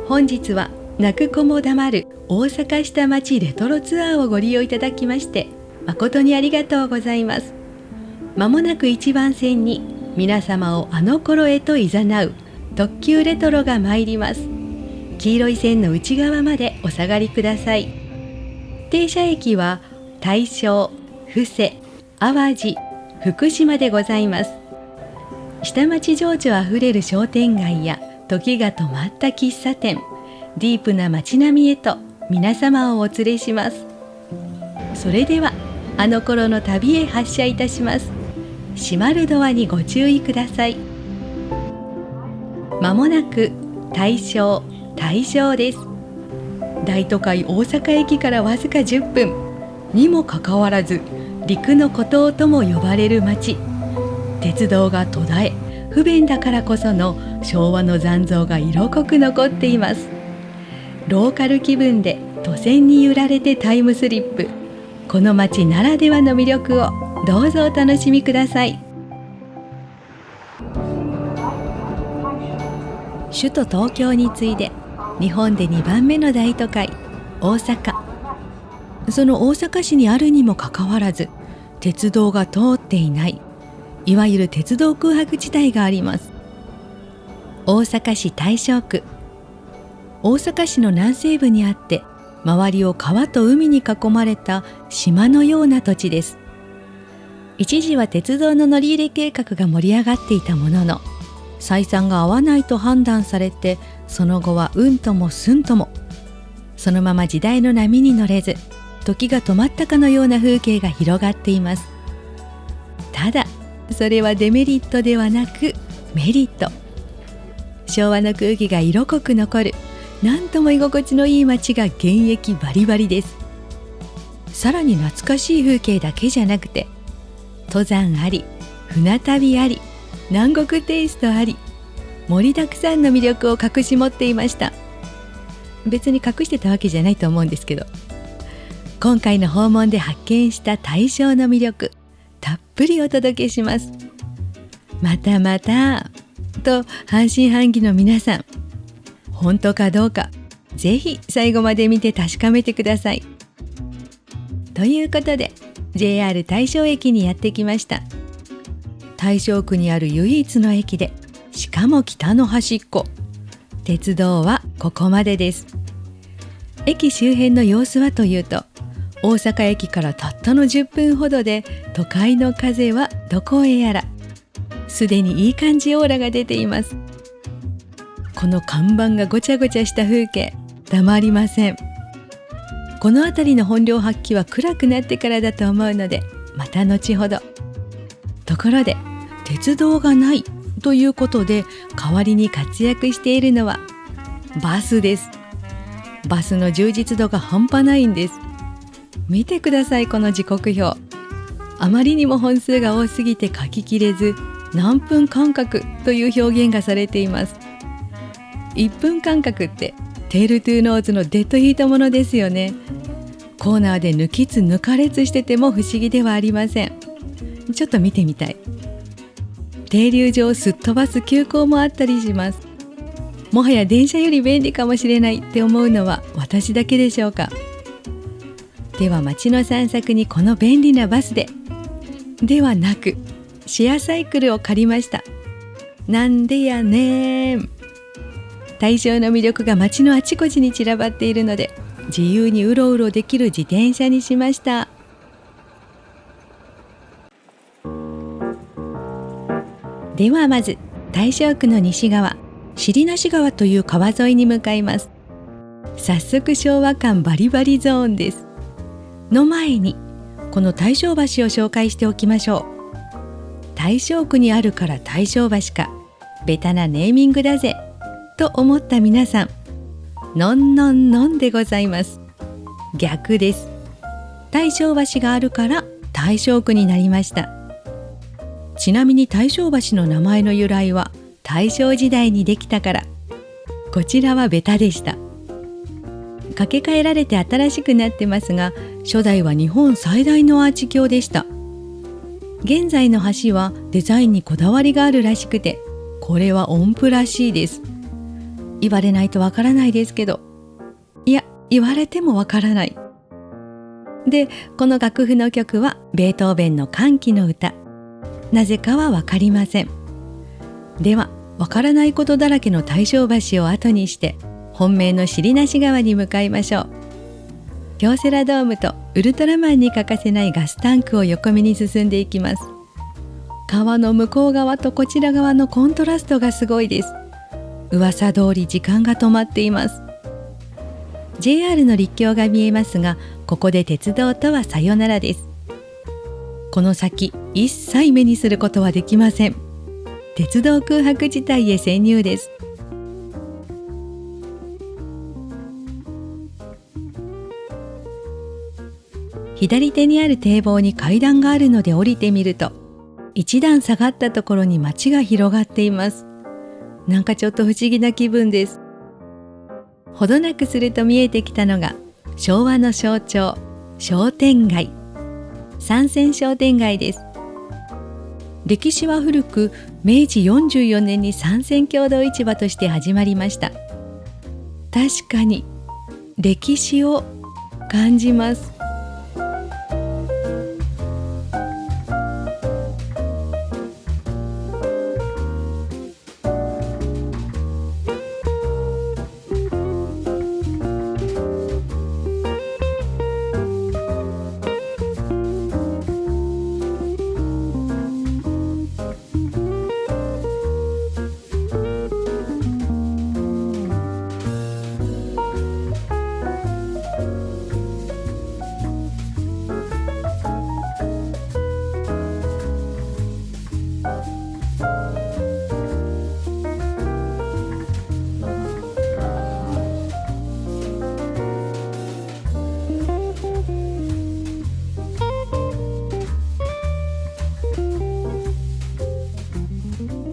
本日は泣く子も黙る大阪下町レトロツアーをご利用いただきまして誠にありがとうございます。まもなく1番線に皆様をあの頃へと誘う特急レトロが参ります。黄色い線の内側までお下がりください。停車駅は大正、布施、淡路、福島でございます。下町情緒あふれる商店街や時が止まった喫茶店、ディープな街並みへと皆様をお連れします。それではあの頃の旅へ発車いたします。閉まるドアにご注意ください。まもなく大正です。大都会大阪駅からわずか10分にもかかわらず陸の孤島とも呼ばれる街。鉄道が途絶え不便だからこその昭和の残像が色濃く残っています。ローカル気分で都線に揺られてタイムスリップ。この街ならではの魅力をどうぞお楽しみください。首都東京に次いで日本で2番目の大都会大阪。その大阪市にあるにもかかわらず鉄道が通っていない、いわゆる鉄道空白地帯があります。大阪市大正区。大阪市の南西部にあって周りを川と海に囲まれた島のような土地です。一時は鉄道の乗り入れ計画が盛り上がっていたものの採算が合わないと判断されて、その後はうんともすんともそのまま時代の波に乗れず時が止まったかのような風景が広がっています。ただそれはデメリットではなくメリット。昭和の空気が色濃く残るなんとも居心地のいい街が現役バリバリです。さらに懐かしい風景だけじゃなくて登山あり、船旅あり、南国テイストあり、盛りだくさんの魅力を隠し持っていました。別に隠してたわけじゃないと思うんですけど、今回の訪問で発見した大正の魅力たっぷりお届けします。またまたと半信半疑の皆さん、本当かどうかぜひ最後まで見て確かめてください。ということで JR 大正駅にやってきました。大正区にある唯一の駅で、しかも北の端っこ。鉄道はここまでです。駅周辺の様子はというと、大阪駅からたったの10分ほどで都会の風はどこへやら。すでにいい感じオーラが出ています。この看板がごちゃごちゃした風景、たまりません。この辺りの本領発揮は暗くなってからだと思うので、また後ほど。ところで、鉄道がないということで代わりに活躍しているのはバスです。バスの充実度が半端ないんです。見てください、この時刻表。あまりにも本数が多すぎて書ききれず、何分間隔という表現がされています。1分間隔ってテールトゥーノーズのデッドヒートものですよね。コーナーで抜きつ抜かれつしてても不思議ではありません。ちょっと見てみたい。停留所をすっ飛ばす急行もあったりします。もはや電車より便利かもしれないって思うのは私だけでしょうか。では街の散策にこの便利なバスではなくシェアサイクルを借りました。なんでやねん。大正の魅力が街のあちこちに散らばっているので、自由にうろうろできる自転車にしました。ではまず大正区の西側、尻無川という川沿いに向かいます。早速昭和感バリバリゾーンです。の前にこの大正橋を紹介しておきましょう。大正区にあるから大正橋か、ベタなネーミングだぜと思った皆さん、のんのんのんでございます。逆です。大正橋があるから大正区になりました。ちなみに大正橋の名前の由来は大正時代にできたから。こちらはベタでした。架け替えられて新しくなってますが、初代は日本最大のアーチ橋でした。現在の橋はデザインにこだわりがあるらしくて、これは音符らしいです。言われないとわからないですけど、いや、言われてもわからない。で、この楽譜の曲はベートーベンの歓喜の歌。なぜかはわかりません。では、わからないことだらけの大正橋を後にして本命の尻無川に向かいましょう。京セラドームとウルトラマンに欠かせないガスタンクを横目に進んでいきます。川の向こう側とこちら側のコントラストがすごいです。噂通り時間が止まっています。 JR の陸橋が見えますが、ここで鉄道とはさよならです。この先一切目にすることはできません。鉄道空白地帯へ潜入です。左手にある堤防に階段があるので降りてみると、一段下がったところに街が広がっています。なんかちょっと不思議な気分です。ほどなくすると見えてきたのが昭和の象徴、商店街、三泉商店街です。歴史は古く、明治44年に三泉共同市場として始まりました。確かに歴史を感じます。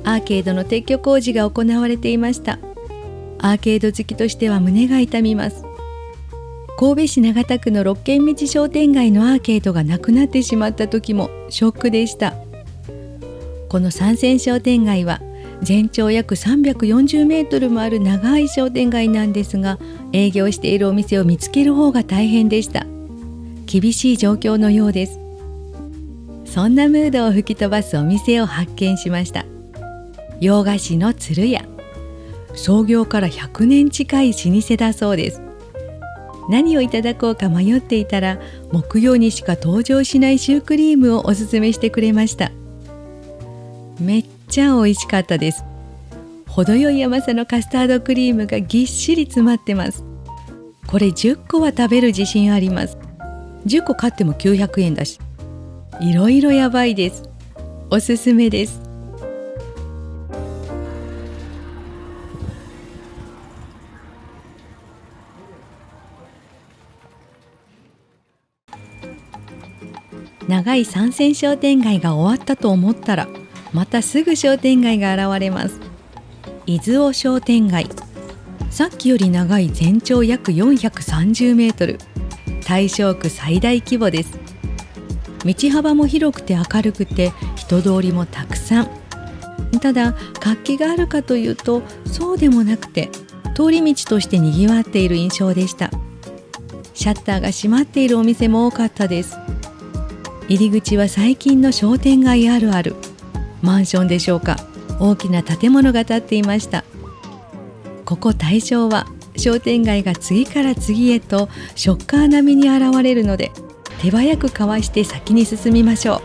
アーケードの撤去工事が行われていました。アーケード好きとしては胸が痛みます。神戸市長田区の六軒道商店街のアーケードがなくなってしまった時もショックでした。この三泉商店街は全長約340メートルもある長い商店街なんですが、営業しているお店を見つける方が大変でした。厳しい状況のようです。そんなムードを吹き飛ばすお店を発見しました。洋菓子の鶴屋。創業から100年近い老舗だそうです。何をいただこうか迷っていたら、木曜にしか登場しないシュークリームをおすすめしてくれました。めっちゃ美味しかったです。程よい甘さのカスタードクリームがぎっしり詰まってます。これ10個は食べる自信あります。10個買っても900円だし、いろいろやばいです。おすすめです。長い三泉商店街が終わったと思ったら、またすぐ商店街が現れます。伊豆尾商店街。さっきより長い全長約430メートル。大正区最大規模です。道幅も広くて明るくて人通りもたくさん。ただ活気があるかというとそうでもなくて、通り道としてにぎわっている印象でした。シャッターが閉まっているお店も多かったです。入り口は最近の商店街あるある。マンションでしょうか、大きな建物が建っていました。ここ大正は商店街が次から次へとショッカー並みに現れるので、手早くかわして先に進みましょう。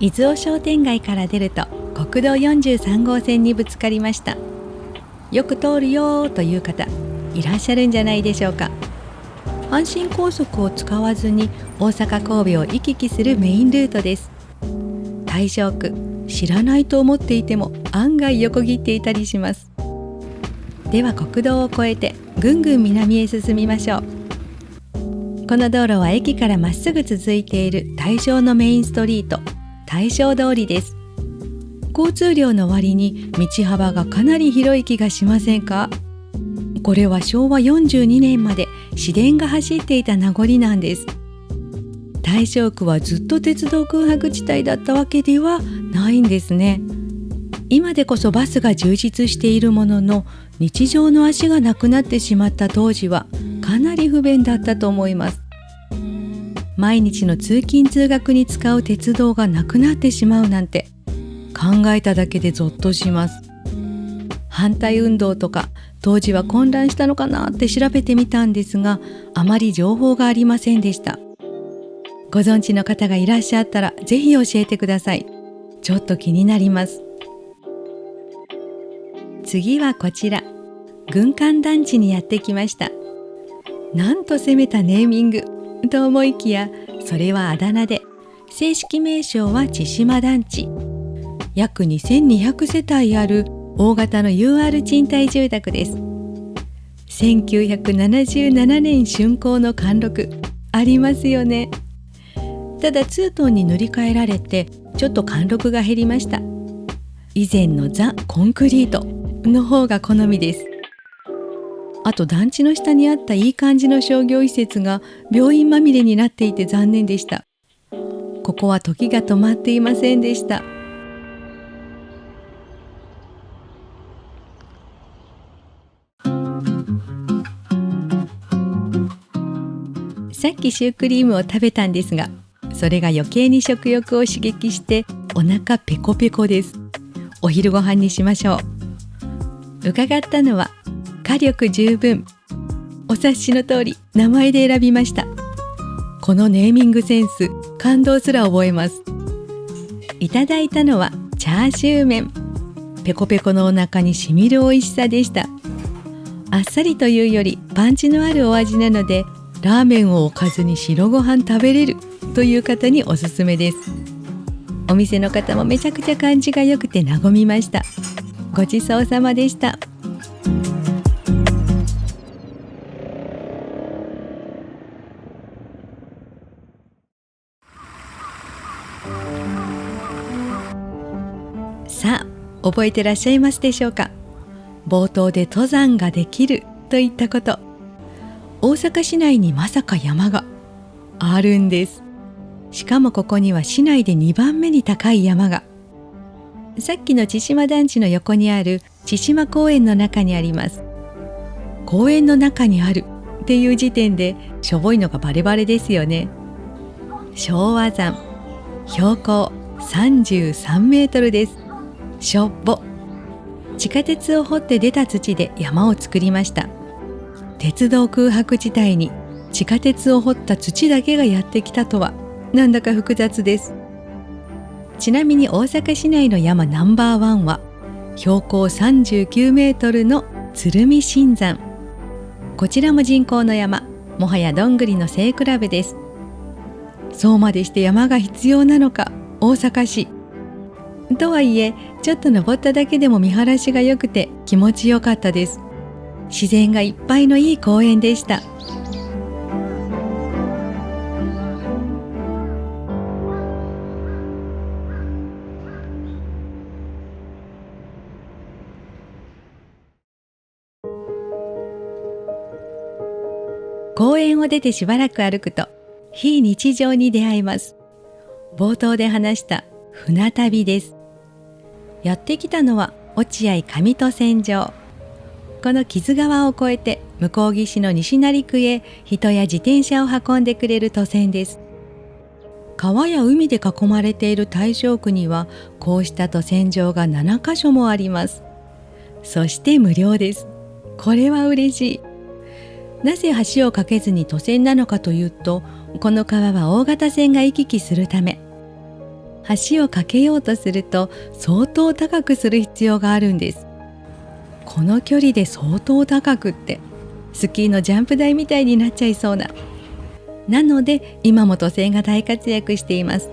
伊豆尾商店街から出ると国道43号線にぶつかりました。よく通るよという方いらっしゃるんじゃないでしょうか。阪神高速を使わずに大阪神戸を行き来するメインルートです。大正区、知らないと思っていても案外横切っていたりします。では国道を越えてぐんぐん南へ進みましょう。この道路は駅からまっすぐ続いている大正のメインストリート、大正通りです。交通量の割に道幅がかなり広い気がしませんか？これは昭和42年まで市電が走っていた名残なんです。大正区はずっと鉄道空白地帯だったわけではないんですね。今でこそバスが充実しているものの、日常の足がなくなってしまった当時はかなり不便だったと思います。毎日の通勤通学に使う鉄道がなくなってしまうなんて、考えただけでゾッとします。反対運動とか当時は混乱したのかなって調べてみたんですが、あまり情報がありませんでした。ご存知の方がいらっしゃったらぜひ教えてください。ちょっと気になります。次はこちら、軍艦団地にやってきました。なんと攻めたネーミングと思いきや、それはあだ名で、正式名称は千島団地。約2200世帯ある大型の UR 賃貸住宅です。1977年竣工の貫禄ありますよね。ただツートンに塗り替えられてちょっと貫禄が減りました。以前のザ・コンクリートの方が好みです。あと団地の下にあったいい感じの商業施設が病院まみれになっていて残念でした。ここは時が止まっていませんでした。さっきシュークリームを食べたんですが、それが余計に食欲を刺激してお腹ペコペコです。お昼ご飯にしましょう。伺ったのは火力十分。お察しの通り名前で選びました。このネーミングセンス、感動すら覚えます。いただいたのはチャーシュー麺。ペコペコのお腹にしみる美味しさでした。あっさりというよりパンチのあるお味なので、ラーメンをおかずに白ご飯食べれるという方におすすめです。お店の方もめちゃくちゃ感じが良くて和みました。ごちそうさまでした。さあ、覚えてらっしゃいますでしょうか。冒頭で登山ができるといったこと。大阪市内にまさか山があるんです。しかもここには市内で2番目に高い山が、さっきの千島団地の横にある千島公園の中にあります。公園の中にあるっていう時点でしょぼいのがバレバレですよね。昭和山、標高33メートルです。しょっぼ。地下鉄を掘って出た土で山を作りました。鉄道空白地帯に地下鉄を掘った土だけがやってきたとは、なんだか複雑です。ちなみに大阪市内の山ナンバーワンは標高39メートルの鶴見新山。こちらも人工の山、もはやどんぐりの背比べです。そうまでして山が必要なのか、大阪市。とはいえ、ちょっと登っただけでも見晴らしが良くて気持ちよかったです。自然がいっぱいのいい公園でした。公園を出てしばらく歩くと、非日常に出会います。冒頭で話した船旅です。やってきたのは落合上戸線上。この木津川を越えて向こう岸の西成区へ人や自転車を運んでくれる渡船です。川や海で囲まれている大正区にはこうした渡船場が7カ所もあります。そして無料です。これは嬉しい。なぜ橋を架けずに渡船なのかというと、この川は大型船が行き来するため、橋を架けようとすると相当高くする必要があるんです。この距離で相当高くって、スキーのジャンプ台みたいになっちゃいそうな。なので今も渡船が大活躍しています。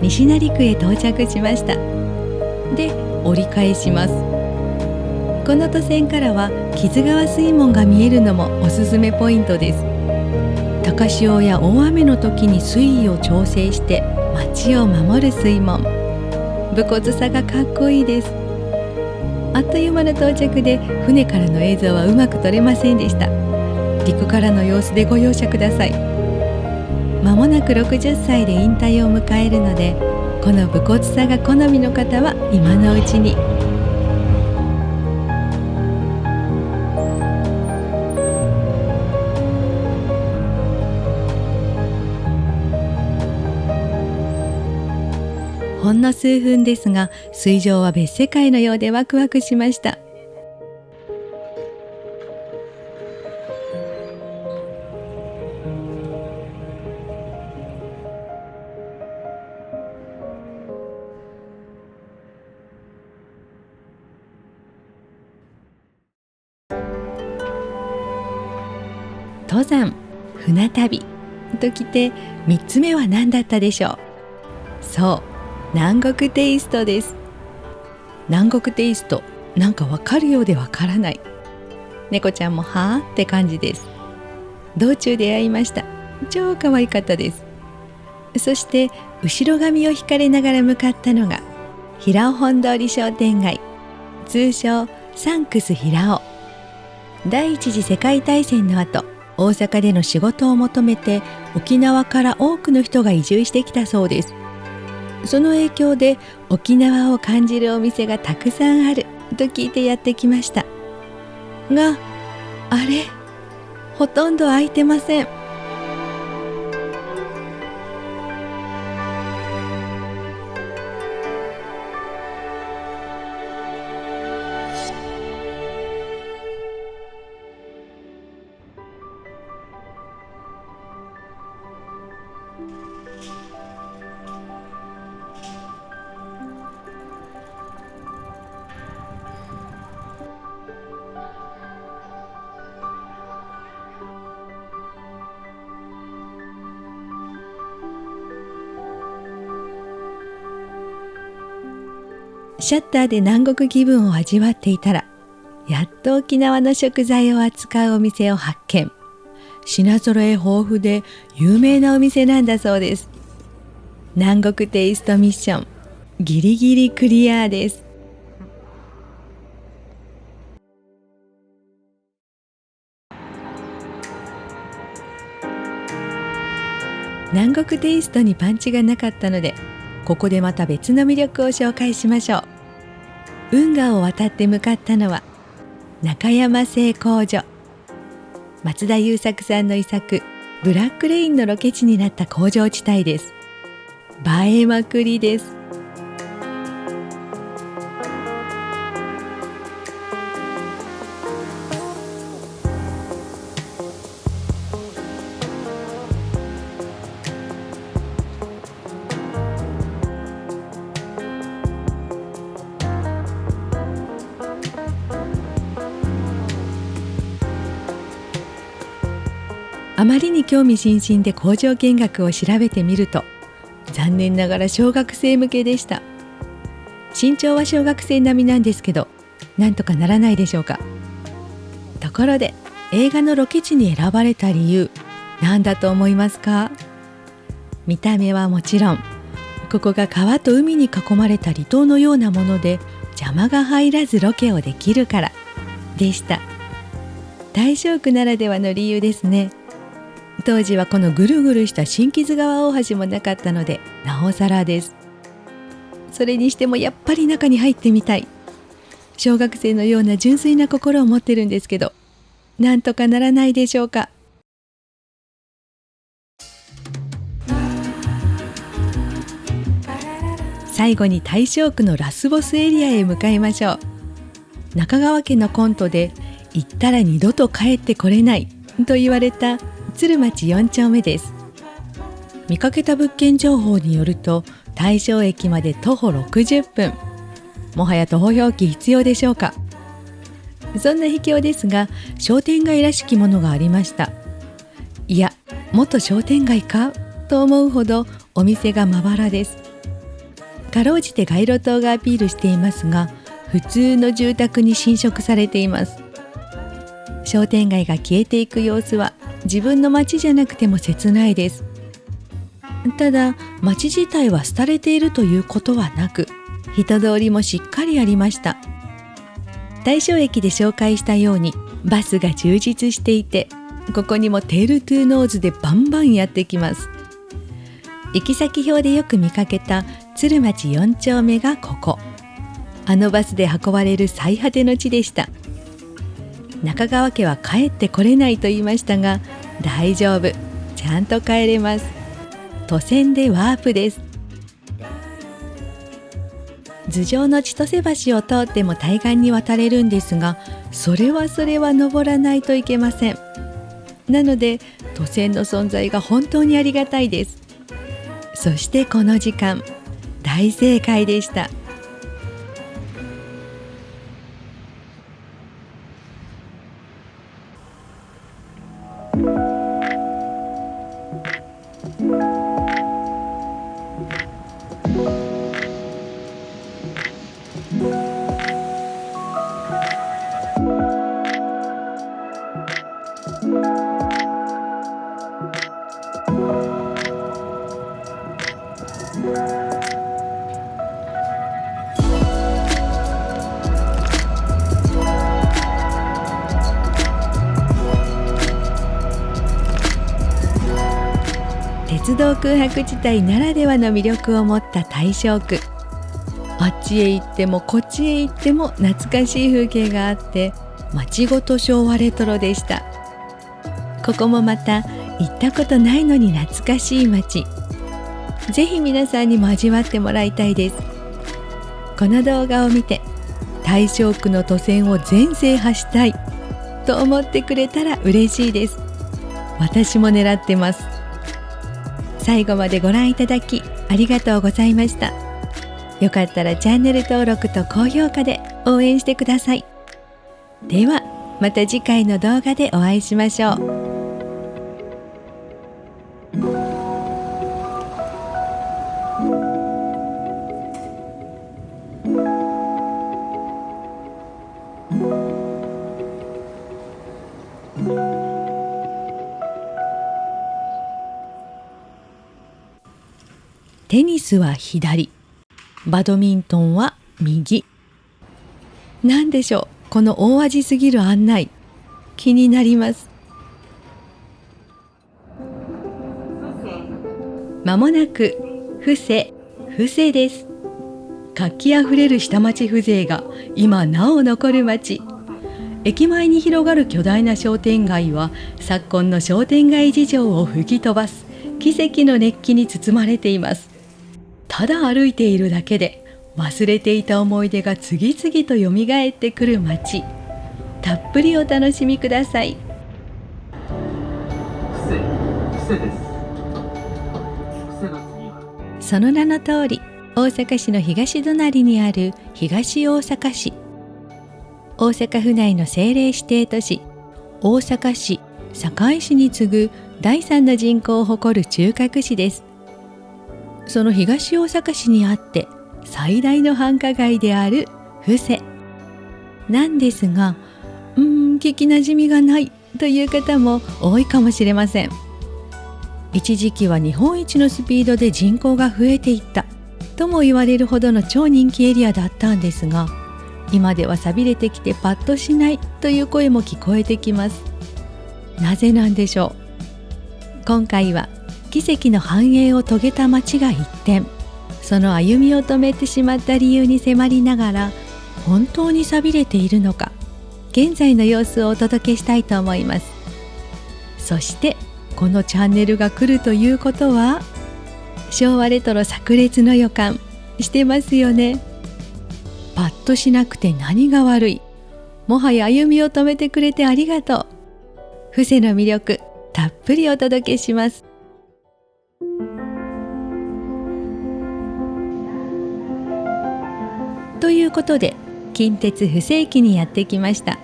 西成区へ到着しました。で、折り返します。この渡船からは木津川水門が見えるのもおすすめポイントです。高潮や大雨の時に水位を調整して町を守る水門。武骨さがかっこいいです。あっという間の到着で船からの映像はうまく撮れませんでした。陸からの様子でご容赦ください。まもなく60歳で引退を迎えるので、この武骨さが好みの方は今のうちに。ほんの数分ですが、水上は別世界のようでワクワクしました。登山、船旅ときて3つ目は何だったでしょう。そう、南国テイストです。南国テイスト、なんかわかるようでわからない。猫ちゃんもはーって感じです。道中出会いました。超可愛かったです。そして後ろ髪を引かれながら向かったのが平尾本通商店街、通称サンクス平尾。第一次世界大戦の後、大阪での仕事を求めて沖縄から多くの人が移住してきたそうです。その影響で沖縄を感じるお店がたくさんあると聞いてやってきましたが、あれ、ほとんど空いてません。シャッターで南国気分を味わっていたら、やっと沖縄の食材を扱うお店を発見。品揃え豊富で有名なお店なんだそうです。南国テイストミッション、ギリギリクリアです。南国テイストにパンチがなかったので、ここでまた別の魅力を紹介しましょう。運河を渡って向かったのは中山製工所。松田優作さんの遺作ブラックレインのロケ地になった工場地帯です。映えまくりです。あまりに興味津々で工場見学を調べてみると、残念ながら小学生向けでした。身長は小学生並みなんですけど、なんとかならないでしょうか。ところで、映画のロケ地に選ばれた理由、何だと思いますか？見た目はもちろん、ここが川と海に囲まれた離島のようなもので邪魔が入らずロケをできるからでした。大正区ならではの理由ですね。当時はこのぐるぐるした新木津川大橋もなかったので、なおさらです。それにしてもやっぱり中に入ってみたい。小学生のような純粋な心を持ってるんですけど、なんとかならないでしょうか。最後に大正区のラスボスエリアへ向かいましょう。中川家のコントで行ったら二度と帰ってこれないと言われた鶴町4丁目です。見かけた物件情報によると、大正駅まで徒歩60分。もはや徒歩表記必要でしょうか。そんな秘境ですが、商店街らしきものがありました。いや、元商店街かと思うほどお店がまばらです。かろうじて街路灯がアピールしていますが、普通の住宅に侵食されています。商店街が消えていく様子は自分の街じゃなくても切ないです。ただ街自体は廃れているということはなく、人通りもしっかりありました。大正駅で紹介したようにバスが充実していて、ここにもテールトゥーノーズでバンバンやってきます。行き先表でよく見かけた鶴町4丁目がここ。あのバスで運ばれる最果ての地でした。中川家は帰ってこれないと言いましたが、大丈夫、ちゃんと帰れます。都線でワープです。頭上の千歳橋を通っても対岸に渡れるんですが、それは登らないといけません。なので都線の存在が本当にありがたいです。そしてこの時間、大正解でした。鉄道空白地帯ならではの魅力を持った大正区。あっちへ行ってもこっちへ行っても懐かしい風景があって、街ごと昭和レトロでした。ここもまた行ったことないのに懐かしい街。ぜひ皆さんにも味わってもらいたいです。この動画を見て大正区の都線を全制覇したいと思ってくれたら嬉しいです。私も狙ってます。最後までご覧いただきありがとうございました。よかったらチャンネル登録と高評価で応援してください。ではまた次回の動画でお会いしましょう。テニスは左、バドミントンは右。なんでしょう、この大味すぎる案内。気になります。まもなく布施です。活気あふれる下町風情が今なお残る町。駅前に広がる巨大な商店街は昨今の商店街事情を吹き飛ばす奇跡の熱気に包まれています。ただ歩いているだけで忘れていた思い出が次々とよみがえってくる街。たっぷりお楽しみください。その名の通り、大阪市の東隣にある東大阪市。大阪府内の政令指定都市、大阪市、堺市に次ぐ第3の人口を誇る中核市です。その東大阪市にあって最大の繁華街である布施なんですが、聞きなじみがないという方も多いかもしれません。一時期は日本一のスピードで人口が増えていったとも言われるほどの超人気エリアだったんですが、今では寂れてきてパッとしないという声も聞こえてきます。なぜなんでしょう。今回は奇跡の繁栄を遂げた町が一転、その歩みを止めてしまった理由に迫りながら、本当に寂れているのか、現在の様子をお届けしたいと思います。そしてこのチャンネルが来るということは、昭和レトロ炸裂の予感してますよね。パッとしなくて何が悪い、もはや歩みを止めてくれてありがとう。布施の魅力たっぷりお届けします。ということで、近鉄布施駅にやってきました。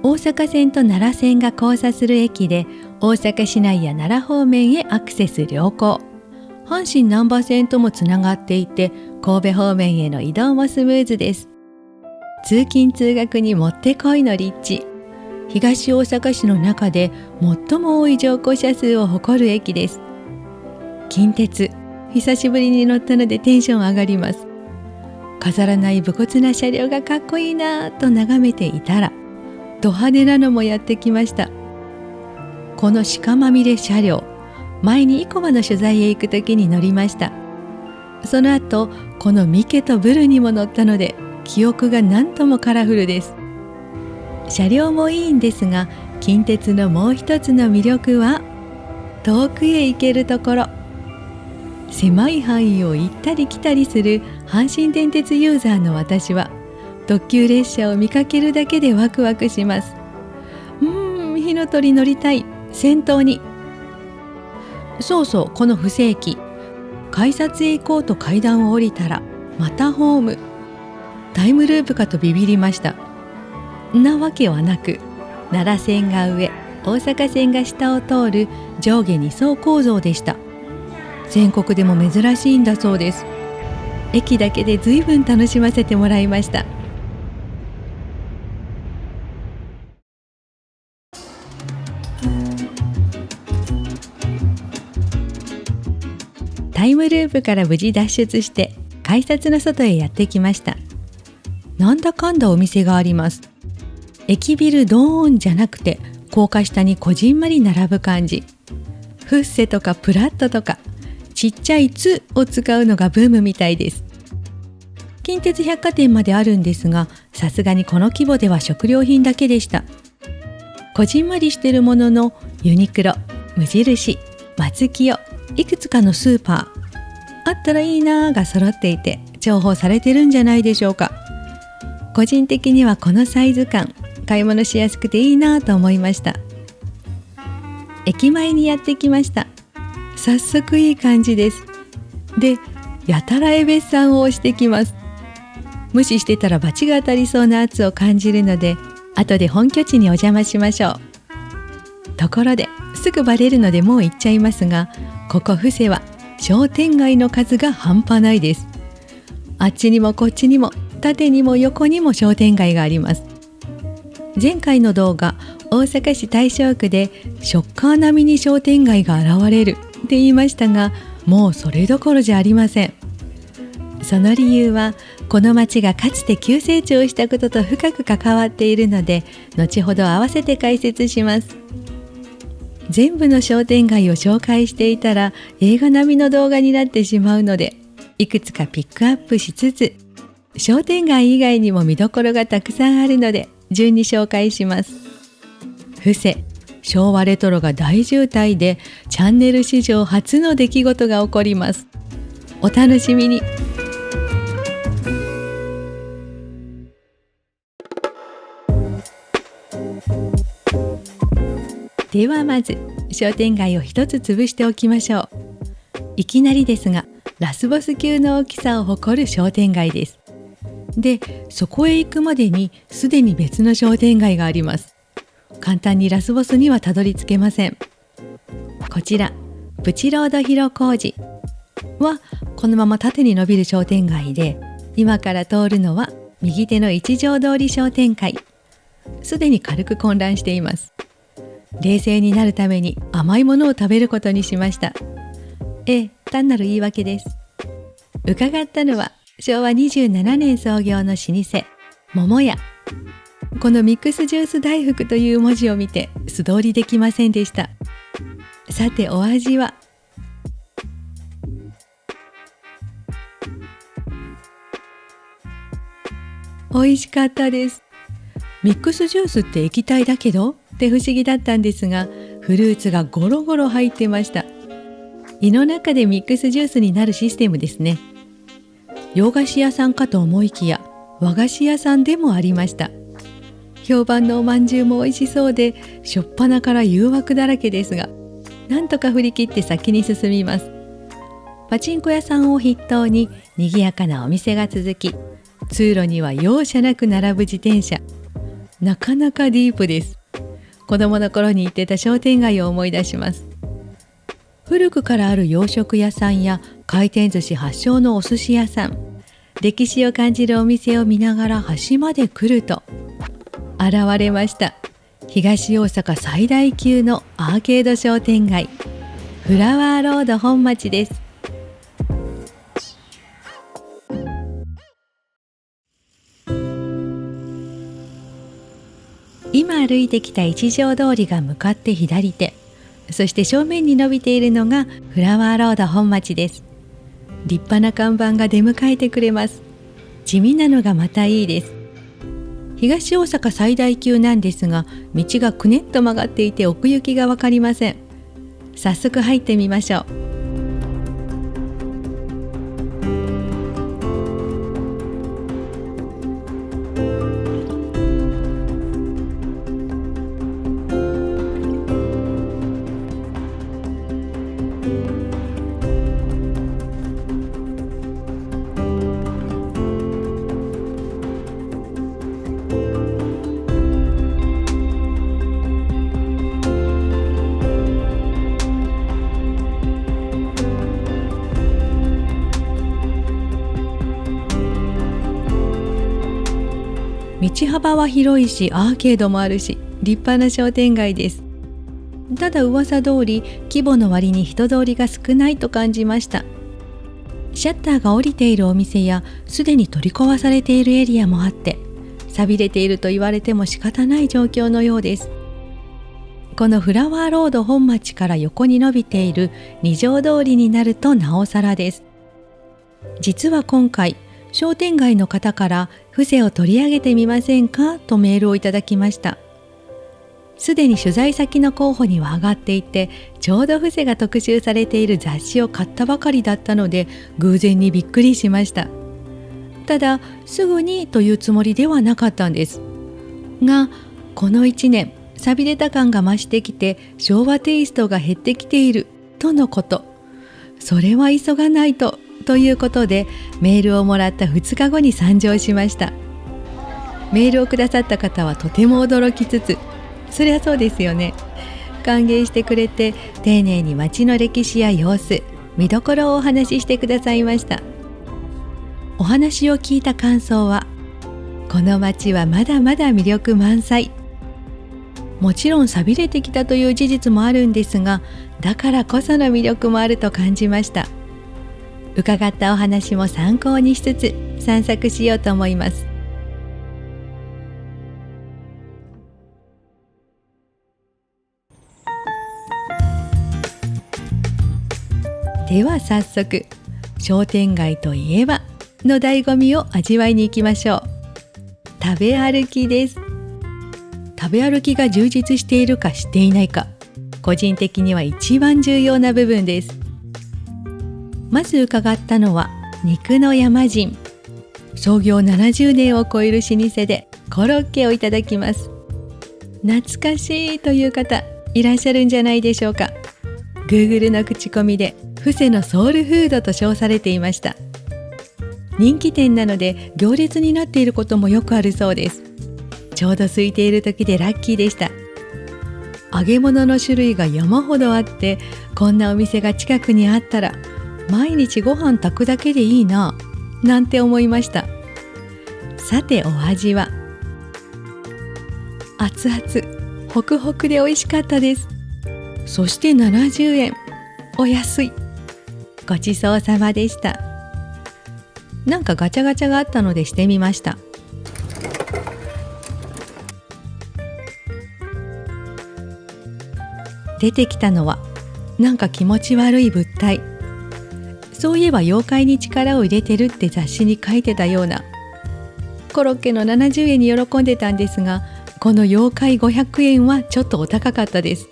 大阪線と奈良線が交差する駅で、大阪市内や奈良方面へアクセス良好。阪神難波線ともつながっていて、神戸方面への移動もスムーズです。通勤通学にもってこいの立地。東大阪市の中で最も多い乗降者数を誇る駅です。近鉄、久しぶりに乗ったのでテンション上がります。飾らない武骨な車両がかっこいいなぁと眺めていたら、ド派手なのもやってきました。この鹿まみれ車両、前に生駒の取材へ行く時に乗りました。その後、このミケとブルにも乗ったので、記憶が何ともカラフルです。車両もいいんですが、近鉄のもう一つの魅力は遠くへ行けるところ。狭い範囲を行ったり来たりする阪神電鉄ユーザーの私は、特急列車を見かけるだけでワクワクします。火の鳥乗りたい、先頭に。そうそう、この布施駅、改札へ行こうと階段を降りたらまたホーム。タイムループかとビビりました。なわけはなく、奈良線が上、大阪線が下を通る上下2層構造でした。全国でも珍しいんだそうです。駅だけで随分楽しませてもらいました。タイムループから無事脱出して改札の外へやってきました。なんだかんだお店があります。駅ビルドーンじゃなくて高架下にこじんまり並ぶ感じ。フッセとかプラットとかちっちゃいツを使うのがブームみたいです。近鉄百貨店まであるんですが、さすがにこの規模では食料品だけでした。こじんまりしてるもののユニクロ、無印、松清、いくつかのスーパー、あったらいいなーが揃っていて重宝されてるんじゃないでしょうか。個人的にはこのサイズ感、買い物しやすくていいなと思いました。駅前にやってきました。早速いい感じです。で、やたらエベスさんを押してきます。無視してたら罰が当たりそうな圧を感じるので、後で本拠地にお邪魔しましょう。ところですぐバレるのでもう言っちゃいますが、ここ布施は商店街の数が半端ないです。あっちにもこっちにも縦にも横にも商店街があります。前回の動画、大阪市大正区でショッカー並みに商店街が現れるって言いましたが、もうそれどころじゃありません。その理由は、この町がかつて急成長したことと深く関わっているので、後ほど合わせて解説します。全部の商店街を紹介していたら映画並みの動画になってしまうので、いくつかピックアップしつつ、商店街以外にも見どころがたくさんあるので順に紹介します。布施、昭和レトロが大渋滞でチャンネル史上初の出来事が起こります。お楽しみに。ではまず商店街を一つ潰しておきましょう。いきなりですが、ラスボス級の大きさを誇る商店街です。で、そこへ行くまでにすでに別の商店街があります。簡単にラスボスにはたどり着けません。こちら、プチロード広小路はこのまま縦に伸びる商店街で、今から通るのは右手の一条通り商店会。すでに軽く混乱しています。冷静になるために甘いものを食べることにしました。単なる言い訳です。伺ったのは昭和27年創業の老舗桃屋。このミックスジュース大福という文字を見て素通りできませんでした。さてお味は。美味しかったです。ミックスジュースって液体だけどって不思議だったんですが、フルーツがゴロゴロ入ってました。胃の中でミックスジュースになるシステムですね。洋菓子屋さんかと思いきや和菓子屋さんでもありました。評判のおまんじゅうも美味しそうで、しょっぱなから誘惑だらけですが、なんとか振り切って先に進みます。パチンコ屋さんを筆頭に賑やかなお店が続き、通路には容赦なく並ぶ自転車。なかなかディープです。子供の頃に行ってた商店街を思い出します。古くからある洋食屋さんや回転寿司発祥のお寿司屋さん、歴史を感じるお店を見ながら橋まで来ると現れました。東大阪最大級のアーケード商店街、フラワーロード本町です。今歩いてきた一条通りが向かって左手、そして正面に伸びているのがフラワーロード本町です。立派な看板が出迎えてくれます。地味なのがまたいいです。東大阪最大級なんですが、道がくねっと曲がっていて奥行きが分かりません。早速入ってみましょう。道幅は広いし、アーケードもあるし、立派な商店街です。ただ噂通り規模の割に人通りが少ないと感じました。シャッターが降りているお店やすでに取り壊されているエリアもあって、寂れていると言われても仕方ない状況のようです。このフラワーロード本町から横に伸びている二条通りになるとなおさらです。実は今回商店街の方から布施を取り上げてみませんかとメールをいただきました。すでに取材先の候補には上がっていて、ちょうど布施が特集されている雑誌を買ったばかりだったので偶然にびっくりしました。ただすぐにというつもりではなかったんですが、この1年寂れた感が増してきて昭和テイストが減ってきているとのこと。それは急がないということでメールをもらった2日後に参上しました。メールをくださった方はとても驚きつつ、そりゃそうですよね、歓迎してくれて丁寧に街の歴史や様子、見どころをお話ししてくださいました。お話を聞いた感想は、この街はまだまだ魅力満載。もちろん寂れてきたという事実もあるんですが、だからこその魅力もあると感じました。伺ったお話も参考にしつつ散策しようと思います。では早速、商店街といえばの醍醐味を味わいに行きましょう。食べ歩きです。食べ歩きが充実しているかしていないか、個人的には一番重要な部分です。まず伺ったのは肉の山人。創業70年を超える老舗でコロッケをいただきます。懐かしいという方いらっしゃるんじゃないでしょうか。 Google の口コミで布施のソウルフードと称されていました。人気店なので行列になっていることもよくあるそうです。ちょうど空いている時でラッキーでした。揚げ物の種類が山ほどあって、こんなお店が近くにあったら毎日ご飯炊くだけでいいななんて思いました。さてお味は、熱々ホクホクで美味しかったです。そして70円、お安い。ごちそうさまでした。なんかガチャガチャがあったのでしてみました。出てきたのはなんか気持ち悪い物体。そういえば妖怪に力を入れてるって雑誌に書いてたような。コロッケの70円に喜んでたんですが、この妖怪500円はちょっとお高かったです。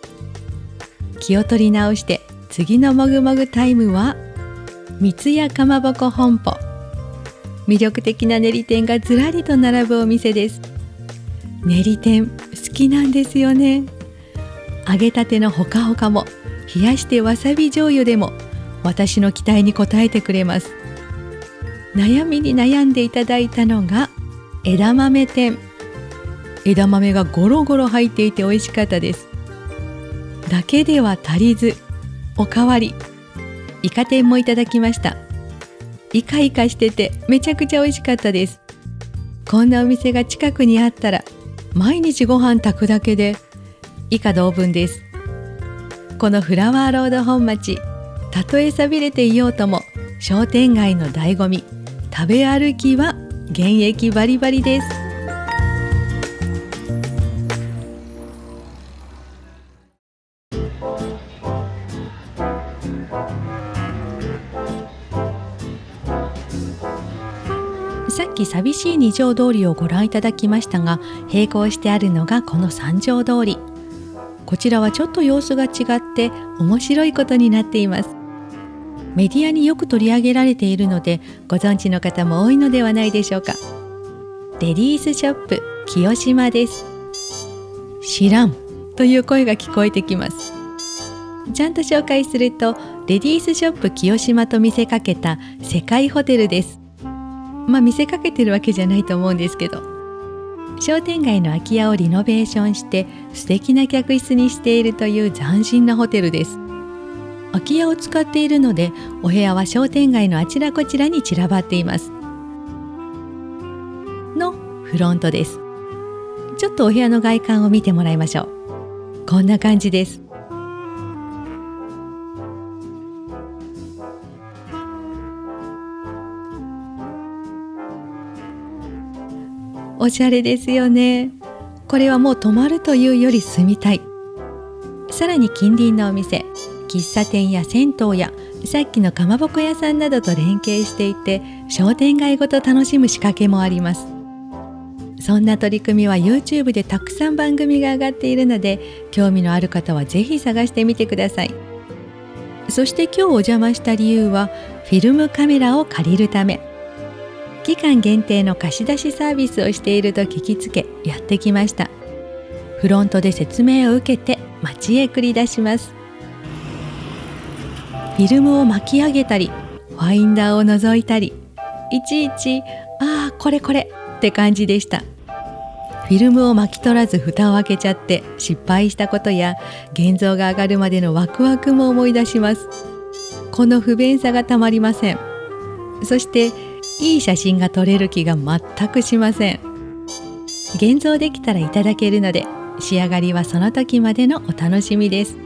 気を取り直して次のもぐもぐタイムは三ツ矢かまぼこ本舗。魅力的な練り天がずらりと並ぶお店です。練り天好きなんですよね。揚げたてのほかほかも冷やしてわさび醤油でも私の期待に応えてくれます。悩みに悩んでいただいたのが枝豆天。枝豆がゴロゴロ入っていて美味しかったです。だけでは足りず、おかわりイカ天もいただきました。イカイカしててめちゃくちゃ美味しかったです。こんなお店が近くにあったら毎日ご飯炊くだけで以下同文です。このフラワーロード本町、たとえ寂れていようとも商店街の醍醐味、食べ歩きは現役バリバリです。さっき寂しい二条通りをご覧いただきましたが、並行してあるのがこの三条通り。こちらはちょっと様子が違って面白いことになっています。メディアによく取り上げられているのでご存知の方も多いのではないでしょうか。レディースショップ清島です。知らんという声が聞こえてきます。ちゃんと紹介すると、レディースショップ清島と見せかけた世界ホテルです。見せかけてるわけじゃないと思うんですけど、商店街の空き家をリノベーションして素敵な客室にしているという斬新なホテルです。空き家を使っているので、お部屋は商店街のあちらこちらに散らばっていますのフロントです。ちょっとお部屋の外観を見てもらいましょう。こんな感じです。おしゃれですよね。これはもう泊まるというより住みたい。さらに近隣のお店、喫茶店や銭湯やさっきのかまぼこ屋さんなどと連携していて、商店街ごと楽しむ仕掛けもあります。そんな取り組みは YouTube でたくさん番組が上がっているので、興味のある方はぜひ探してみてください。そして今日お邪魔した理由は、フィルムカメラを借りるため。期間限定の貸し出しサービスをしていると聞きつけやってきました。フロントで説明を受けて街へ繰り出します。フィルムを巻き上げたり、ファインダーを覗いたり、いちいちこれって感じでした。フィルムを巻き取らず蓋を開けちゃって失敗したことや、現像が上がるまでのワクワクも思い出します。この不便さがたまりません。そしていい写真が撮れる気が全くしません。現像できたらいただけるので、仕上がりはその時までのお楽しみです。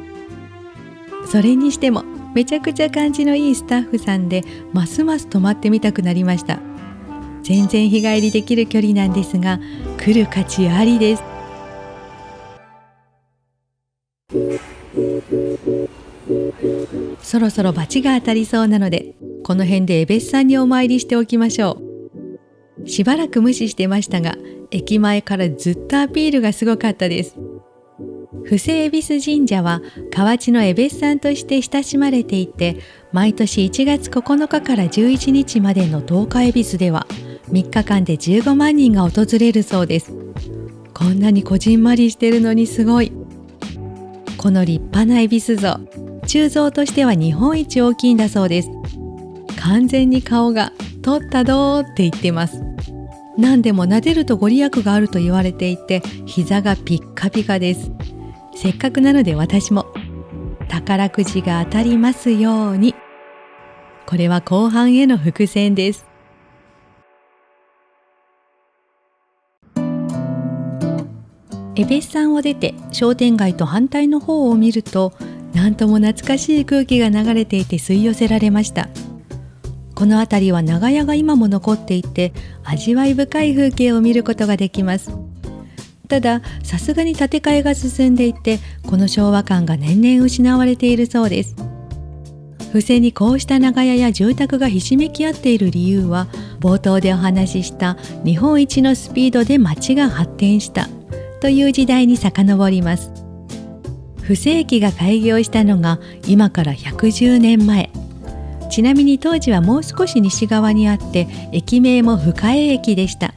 それにしてもめちゃくちゃ感じのいいスタッフさんで、ますます泊まってみたくなりました。全然日帰りできる距離なんですが、来る価値ありです。そろそろ罰が当たりそうなので、この辺で恵比寿さんにお参りしておきましょう。しばらく無視してましたが、駅前からずっとアピールがすごかったです。布施恵比寿神社は河内の恵比寿さんとして親しまれていて、毎年1月9日から11日までの10日恵比寿では3日間で15万人が訪れるそうです。こんなにこじんまりしてるのにすごい。この立派な恵比寿像、鋳造としては日本一大きいんだそうです。完全に顔が取ったどーって言ってます。何でも撫でるとご利益があると言われていて、膝がピッカピカです。せっかくなので私も宝くじが当たりますように。これは後半への伏線です。恵比寿さんを出て商店街と反対の方を見ると、なんとも懐かしい空気が流れていて吸い寄せられました。この辺りは長屋が今も残っていて、味わい深い風景を見ることができます。たださすがに建て替えが進んでいて、この昭和感が年々失われているそうです。布施にこうした長屋や住宅がひしめき合っている理由は、冒頭でお話しした日本一のスピードで街が発展したという時代に遡ります。布施駅が開業したのが今から110年前。ちなみに当時はもう少し西側にあって、駅名も深江駅でした。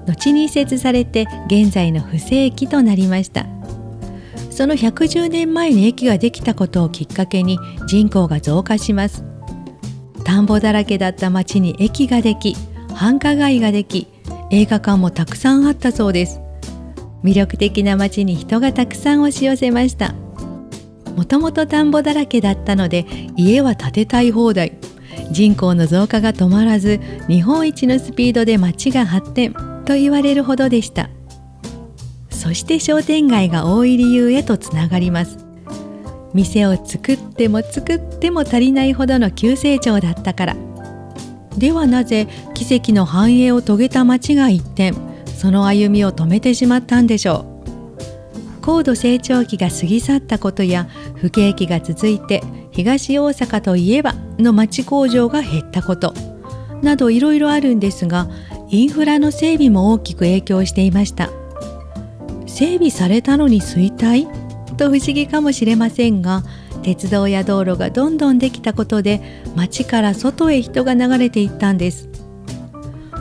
後に移設されて現在の布施駅となりました。その110年前に駅ができたことをきっかけに人口が増加します。田んぼだらけだった町に駅ができ、繁華街ができ、映画館もたくさんあったそうです。魅力的な町に人がたくさん押し寄せました。もともと田んぼだらけだったので、家は建てたい放題。人口の増加が止まらず、日本一のスピードで街が発展と言われるほどでした。そして商店街が多い理由へとつながります。店を作っても作っても足りないほどの急成長だったから。ではなぜ奇跡の繁栄を遂げた町が一転、その歩みを止めてしまったんでしょう。高度成長期が過ぎ去ったことや、不景気が続いて東大阪といえばの町工場が減ったことなど、いろいろあるんですが、インフラの整備も大きく影響していました。整備されたのに衰退と不思議かもしれませんが、鉄道や道路がどんどんできたことで町から外へ人が流れていったんです。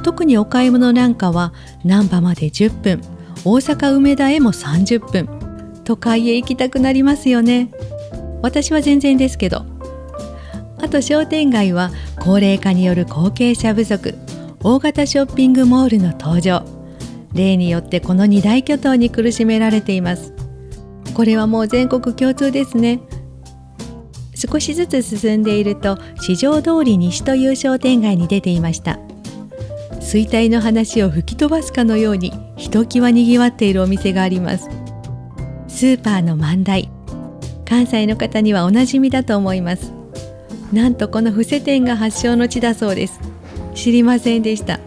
特にお買い物なんかは難波まで10分、大阪梅田へも30分、都会へ行きたくなりますよね。私は全然ですけど。あと商店街は高齢化による後継者不足、大型ショッピングモールの登場、例によってこの二大巨頭に苦しめられています。これはもう全国共通ですね。少しずつ進んでいると、四条通西という商店街に出ていました。衰退の話を吹き飛ばすかのようにひときわにぎわっているお店があります。スーパーの万代、関西の方にはおなじみだと思います。なんとこの布施店が発祥の地だそうです。知りませんでした。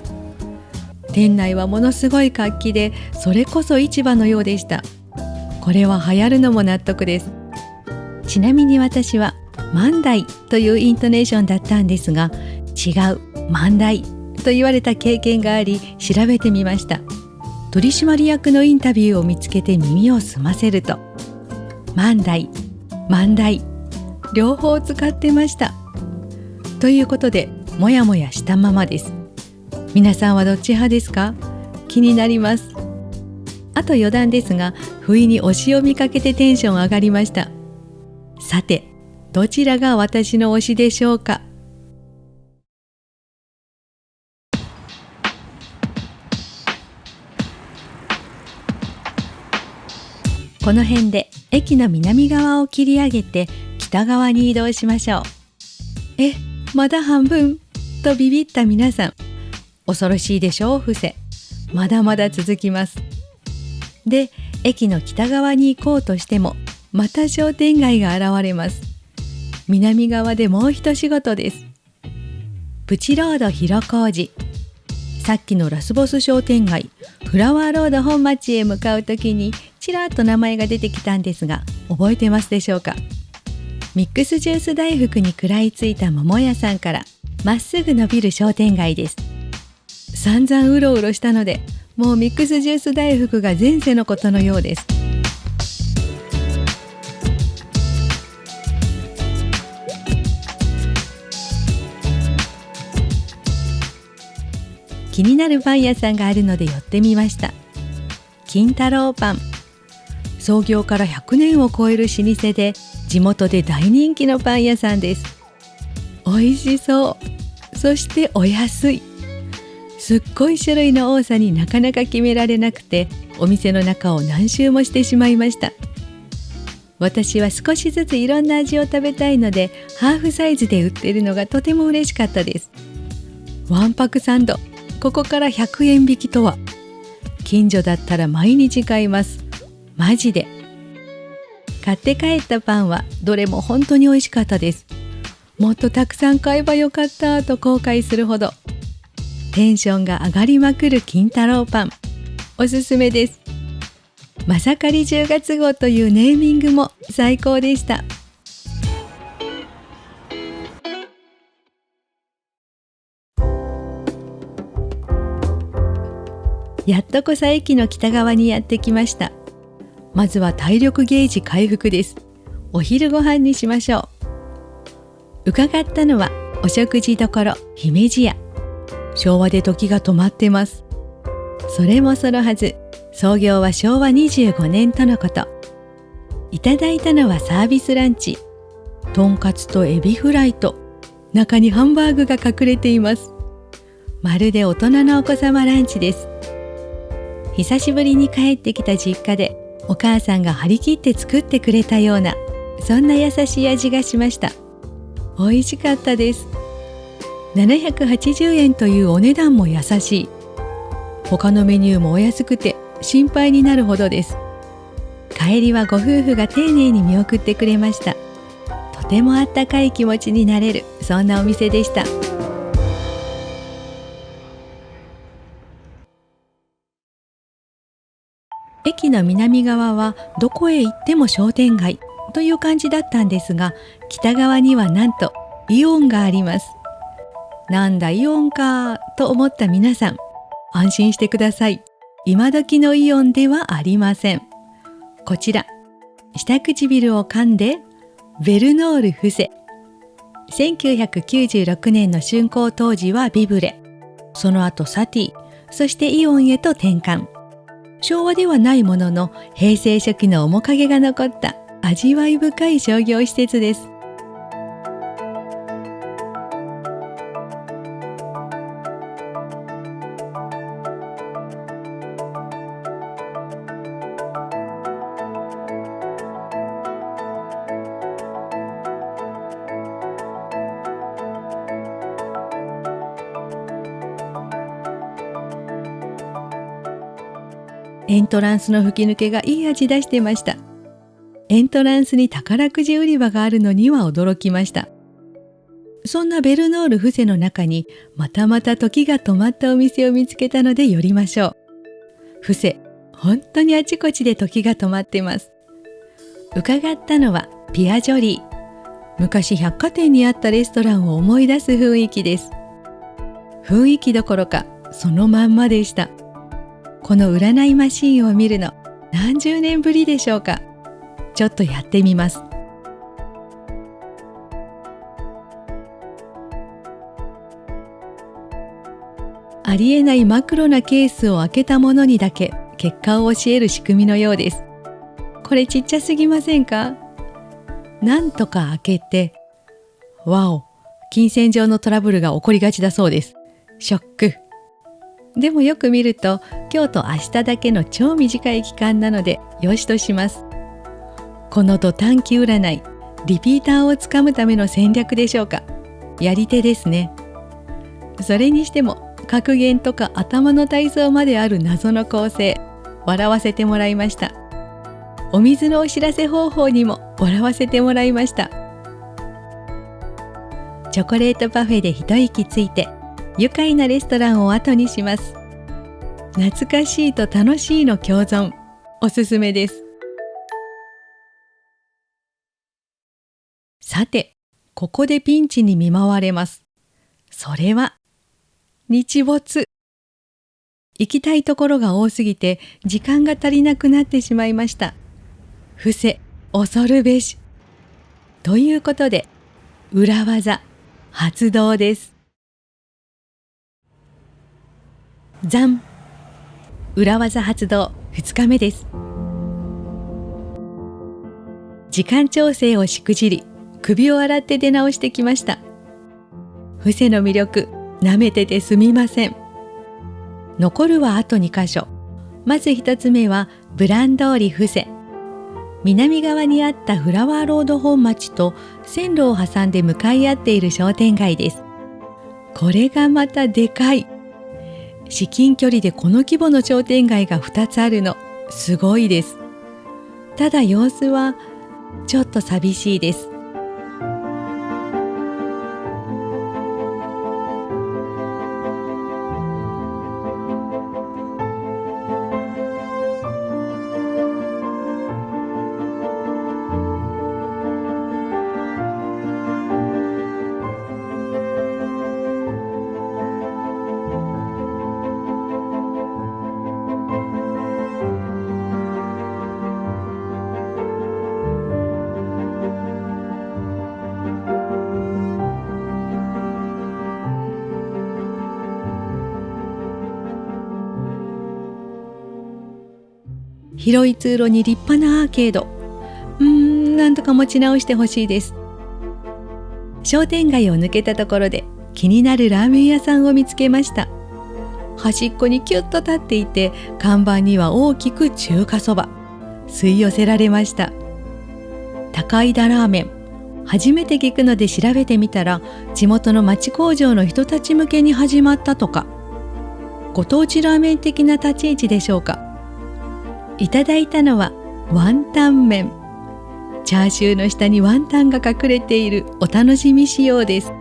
店内はものすごい活気で、それこそ市場のようでした。これは流行るのも納得です。ちなみに私は万代というイントネーションだったんですが、違う万代と言われた経験があり、調べてみました。取締役のインタビューを見つけて耳を澄ませると、万代、万代両方使ってました。ということで、もやもやしたままです。皆さんはどっち派ですか？気になります。あと余談ですが、不意に推しを見かけてテンション上がりました。さて、どちらが私の推しでしょうか？この辺で駅の南側を切り上げて北側に移動しましょう。まだ半分とビビった皆さん、恐ろしいでしょう、布施。まだまだ続きます。で、駅の北側に行こうとしても、また商店街が現れます。南側でもう一仕事です。プチロード広小路。さっきのラスボス商店街、フラワーロード本町へ向かうときにちらっと名前が出てきたんですが、覚えてますでしょうか？ミックスジュース大福に食らいついた桃屋さんからまっすぐ伸びる商店街です。散々うろうろしたので、もうミックスジュース大福が前世のことのようです。気になるパン屋さんがあるので寄ってみました。金太郎パン。創業から100年を超える老舗で、地元で大人気のパン屋さんです。美味しそう。そしてお安い。すっごい種類の多さになかなか決められなくて、お店の中を何周もしてしまいました。私は少しずついろんな味を食べたいので、ハーフサイズで売ってるのがとても嬉しかったです。わんぱくサンド、ここから100円引きとは。近所だったら毎日買います。マジで。買って帰ったパンはどれも本当に美味しかったです。もっとたくさん買えばよかったと後悔するほど。テンションが上がりまくる金太郎パン。おすすめです。まさかり10月号というネーミングも最高でした。やっと小佐駅の北側にやってきました。まずは体力ゲージ回復です。お昼ご飯にしましょう。伺ったのはお食事処姫路屋。昭和で時が止まってます。それもそのはず、創業は昭和25年とのこと。いただいたのはサービスランチ。とんかつとエビフライと中にハンバーグが隠れています。まるで大人のお子様ランチです。久しぶりに帰ってきた実家でお母さんが張り切って作ってくれたような、そんな優しい味がしました。美味しかったです。780円というお値段も優しい。他のメニューもお安くて心配になるほどです。帰りはご夫婦が丁寧に見送ってくれました。とてもあったかい気持ちになれる、そんなお店でした。駅の南側はどこへ行っても商店街という感じだったんですが、北側にはなんとイオンがあります。なんだイオンかと思った皆さん、安心してください。今時のイオンではありません。こちら、下唇を噛んでベルノール伏せ。1996年の竣工当時はビブレ、その後サティ、そしてイオンへと転換。昭和ではないものの平成初期の面影が残った味わい深い商業施設です。エントランスの吹き抜けがいい味出してました。エントランスに宝くじ売り場があるのには驚きました。そんなベルノール伏せの中にまたまた時が止まったお店を見つけたので寄りましょう。伏せ、本当にあちこちで時が止まってます。伺ったのはピアジョリー。昔百貨店にあったレストランを思い出す雰囲気です。雰囲気どころかそのまんまでした。この占いマシーンを見るの何十年ぶりでしょうか。ちょっとやってみます。ありえないマクロなケースを開けたものにだけ結果を教える仕組みのようです。これちっちゃすぎませんか？なんとか開けて、わお、金銭上のトラブルが起こりがちだそうです。ショック。でもよく見ると今日と明日だけの超短い期間なのでよしとします。この土短期占い、リピーターをつかむための戦略でしょうか。やり手ですね。それにしても格言とか頭の体操まである謎の構成、笑わせてもらいました。お水のお知らせ方法にも笑わせてもらいました。チョコレートパフェで一息ついて愉快なレストランを後にします。懐かしいと楽しいの共存、おすすめです。さて、ここでピンチに見舞われます。それは日没。行きたいところが多すぎて時間が足りなくなってしまいました。伏せ、恐るべし。ということで、裏技発動です。ザン、裏技発動2日目です。時間調整をしくじり、首を洗って出直してきました。伏せの魅力、舐めててすみません。残るはあと2カ所。まず1つ目はブラン通り伏せ。南側にあったフラワーロード本町と線路を挟んで向かい合っている商店街です。これがまたでかい。至近距離でこの規模の商店街が2つあるの、すごいです。ただ様子はちょっと寂しいです。広い通路に立派なアーケード。なんとか持ち直してほしいです。商店街を抜けたところで気になるラーメン屋さんを見つけました。端っこにキュッと立っていて、看板には大きく中華そば。吸い寄せられました。高井田ラーメン初めて聞くので調べてみたら、地元の町工場の人たち向けに始まったとか。ご当地ラーメン的な立ち位置でしょうか。いただいたのはワンタン麺。チャーシューの下にワンタンが隠れているお楽しみ仕様です。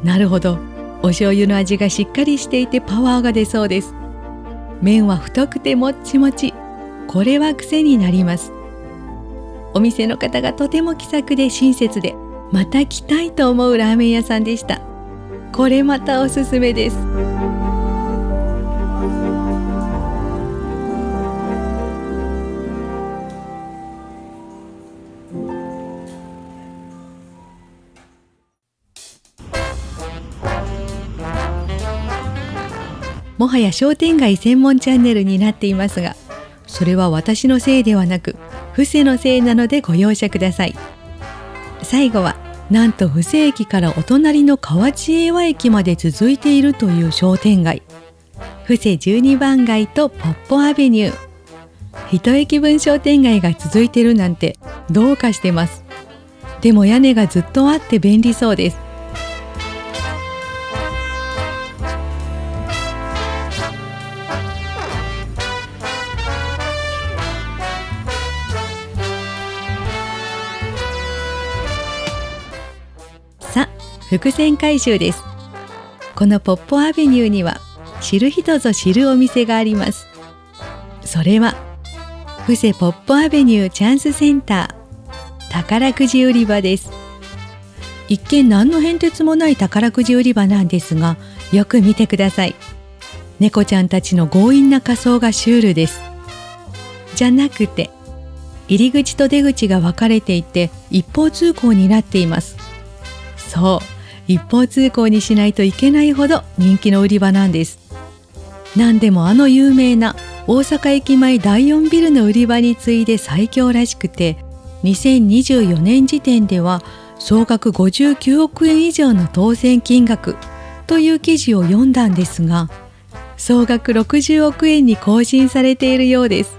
なるほど、お醤油の味がしっかりしていてパワーが出そうです。麺は太くてもっちもち。これは癖になります。お店の方がとても気さくで親切で、また来たいと思うラーメン屋さんでした。これまたおすすめです。もはや商店街専門チャンネルになっていますが、それは私のせいではなく布施のせいなのでご容赦ください。最後はなんと布施駅からお隣の河内英和駅まで続いているという商店街、布施12番街とポッポアベニュー。一駅分商店街が続いてるなんてどうかしてます。でも屋根がずっとあって便利そうです。さあ、伏線回収です。このポッポアベニューには知る人ぞ知るお店があります。それは布施ポッポアベニューチャンスセンター、宝くじ売り場です。一見何の変哲もない宝くじ売り場なんですが、よく見てください。猫ちゃんたちの強引な仮装がシュールです。じゃなくて、入り口と出口が分かれていて一方通行になっています。そう、一方通行にしないといけないほど人気の売り場なんです。なんでもあの有名な大阪駅前第4ビルの売り場に次いで最強らしくて、2024年時点では総額59億円以上の当選金額という記事を読んだんですが、総額60億円に更新されているようです。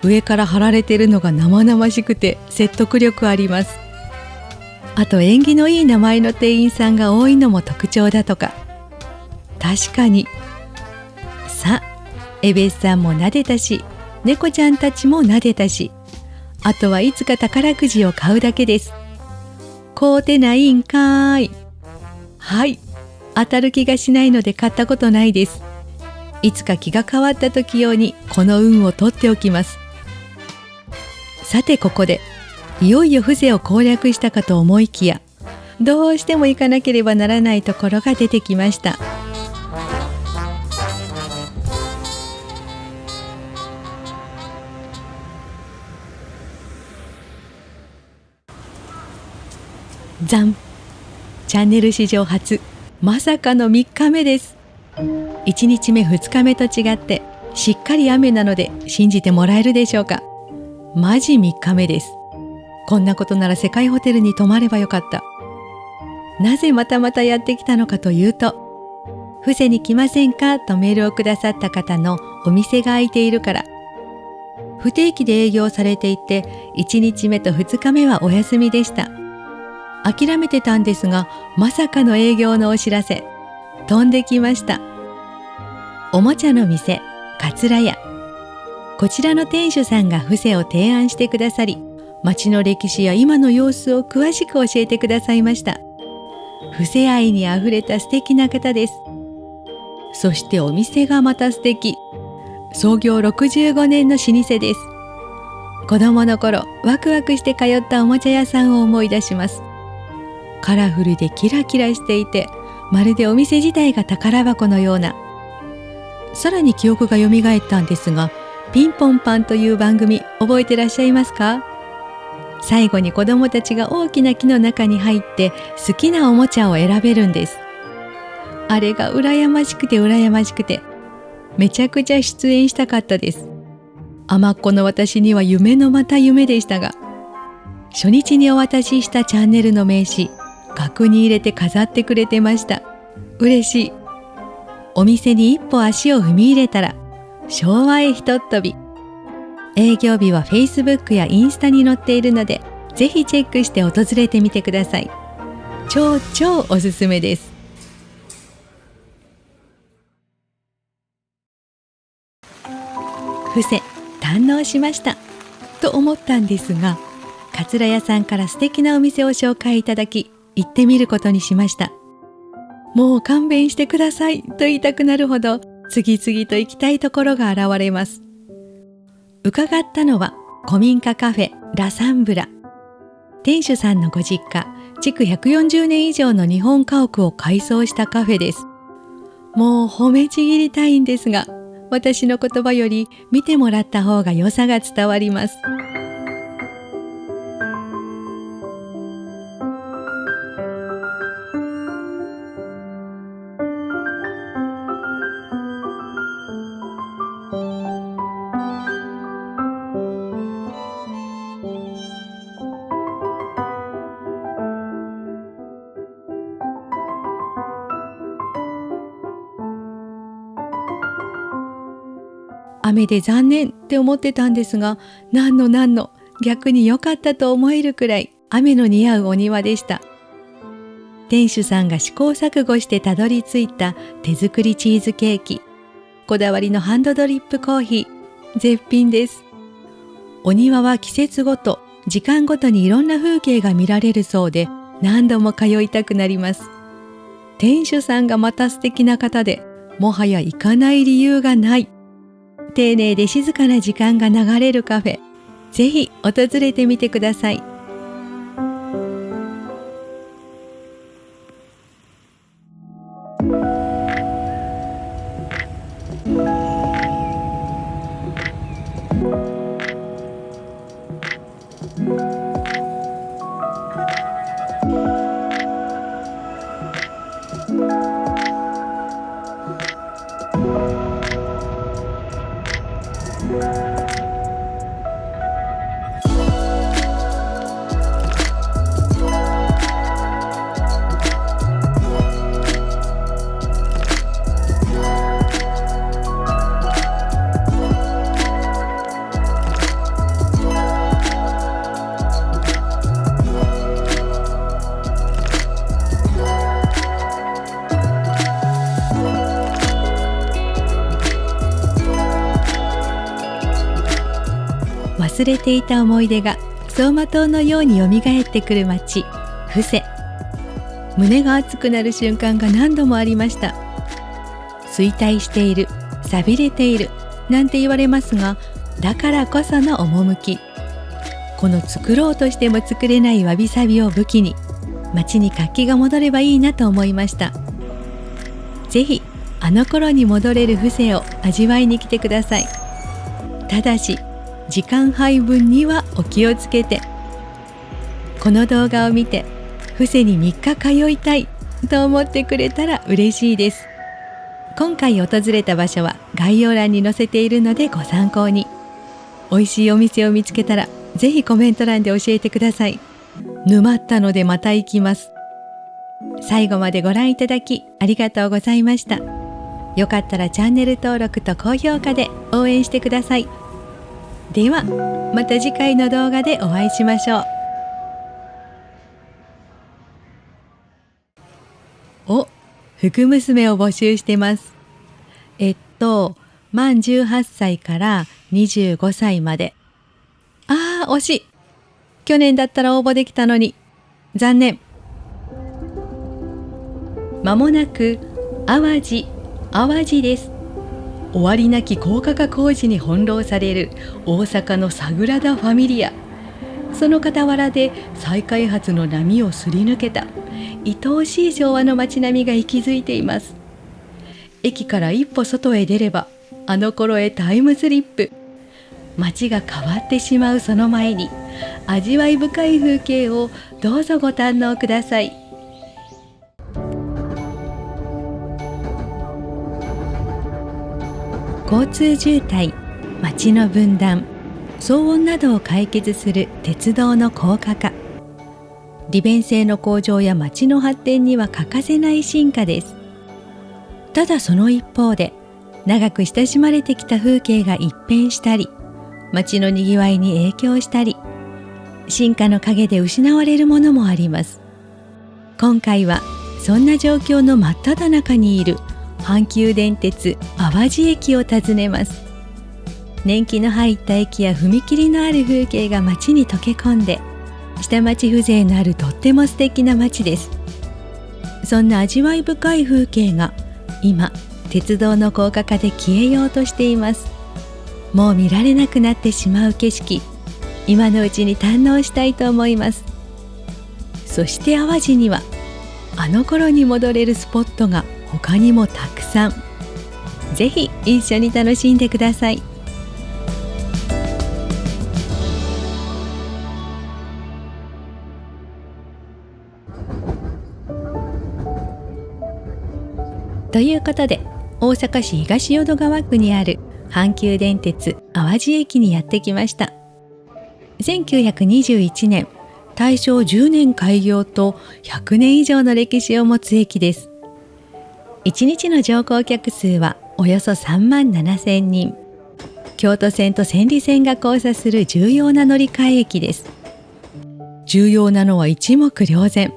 上から貼られているのが生々しくて説得力あります。あと縁起のいい名前の店員さんが多いのも特徴だとか。確かに。さあ、エベスさんも撫でたし、猫ちゃんたちも撫でたし、あとはいつか宝くじを買うだけです。買うてないんかーい。はい、当たる気がしないので買ったことないです。いつか気が変わった時用にこの運を取っておきます。さてここで、いよいよ布施を攻略したかと思いきや、どうしても行かなければならないところが出てきました。ザン、チャンネル史上初、まさかの3日目です。1日目2日目と違ってしっかり雨なので信じてもらえるでしょうか。マジ3日目です。こんなことなら世界ホテルに泊まればよかった。なぜまたまたやってきたのかというと、布施に来ませんかとメールをくださった方のお店が開いているから。不定期で営業されていて、1日目と2日目はお休みでした。諦めてたんですが、まさかの営業のお知らせ飛んできました。おもちゃの店桂屋、こちらの店主さんが布施を提案してくださり、町の歴史や今の様子を詳しく教えてくださいました。布施愛にあふれた素敵な方です。そしてお店がまた素敵。創業65年の老舗です。子供の頃ワクワクして通ったおもちゃ屋さんを思い出します。カラフルでキラキラしていて、まるでお店自体が宝箱のような。さらに記憶がよみがえったんですが、ピンポンパンという番組覚えてらっしゃいますか？最後に子供たちが大きな木の中に入って好きなおもちゃを選べるんです。あれが羨ましくて羨ましくて、めちゃくちゃ出演したかったです。甘っ子の私には夢のまた夢でしたが、初日にお渡ししたチャンネルの名刺、額に入れて飾ってくれてました。嬉しい。お店に一歩足を踏み入れたら昭和へひとっ飛び。営業日は Facebook やインスタに載っているのでぜひチェックして訪れてみてください。超おすすめです。伏せ堪能しましたと思ったんですが、桂屋さんから素敵なお店を紹介いただき、行ってみることにしました。もう勘弁してくださいと言いたくなるほど、次々と行きたいところが現れます。伺ったのは古民家カフェラサンブラ。店主さんのご実家、築140年以上の日本家屋を改装したカフェです。もう褒めちぎりたいんですが、私の言葉より見てもらった方が良さが伝わります。雨で残念って思ってたんですが、なんの逆に良かったと思えるくらい雨の似合うお庭でした。店主さんが試行錯誤してたどり着いた手作りチーズケーキ、こだわりのハンドドリップコーヒー、絶品です。お庭は季節ごと、時間ごとにいろんな風景が見られるそうで、何度も通いたくなります。店主さんがまた素敵な方で、もはや行かない理由がない。丁寧で静かな時間が流れるカフェ、ぜひ訪れてみてください。忘れていた思い出が走馬灯のようによみがえってくる街、布施。胸が熱くなる瞬間が何度もありました。衰退している、寂れているなんて言われますが、だからこその趣。この作ろうとしても作れないわびさびを武器に、街に活気が戻ればいいなと思いました。ぜひあの頃に戻れる布施を味わいに来てください。ただし時間配分にはお気をつけて。この動画を見て布施に3日通いたいと思ってくれたら嬉しいです。今回訪れた場所は概要欄に載せているのでご参考に。美味しいお店を見つけたらぜひコメント欄で教えてください。沼ったのでまた行きます。最後までご覧いただきありがとうございました。よかったらチャンネル登録と高評価で応援してください。ではまた次回の動画でお会いしましょう。福娘を募集してます。満18歳から25歳まで。惜しい。去年だったら応募できたのに。残念。まもなく淡路です。終わりなき高架化工事に翻弄される大阪のサグラダ・ファミリア。その傍らで再開発の波をすり抜けた愛おしい昭和の街並みが息づいています。駅から一歩外へ出ればあの頃へタイムスリップ。街が変わってしまうその前に味わい深い風景をどうぞご堪能ください。交通渋滞、街の分断、騒音などを解決する鉄道の高架化。利便性の向上や街の発展には欠かせない進化です。ただその一方で、長く親しまれてきた風景が一変したり、街のにぎわいに影響したり、進化の陰で失われるものもあります。今回はそんな状況の真っ只中にいる阪急電鉄淡路駅を訪ねます。年季の入った駅や踏切のある風景が街に溶け込んで、下町風情のあるとっても素敵な街です。そんな味わい深い風景が今鉄道の高架化で消えようとしています。もう見られなくなってしまう景色、今のうちに堪能したいと思います。そして淡路にはあの頃に戻れるスポットが他にもたくさん。ぜひ一緒に楽しんでください。ということで、大阪市東淀川区にある阪急電鉄淡路駅にやってきました。1921年、大正10年開業と100年以上の歴史を持つ駅です。1日の乗降客数はおよそ3万7,000人。京都線と千里線が交差する重要な乗り換え駅です。重要なのは一目瞭然。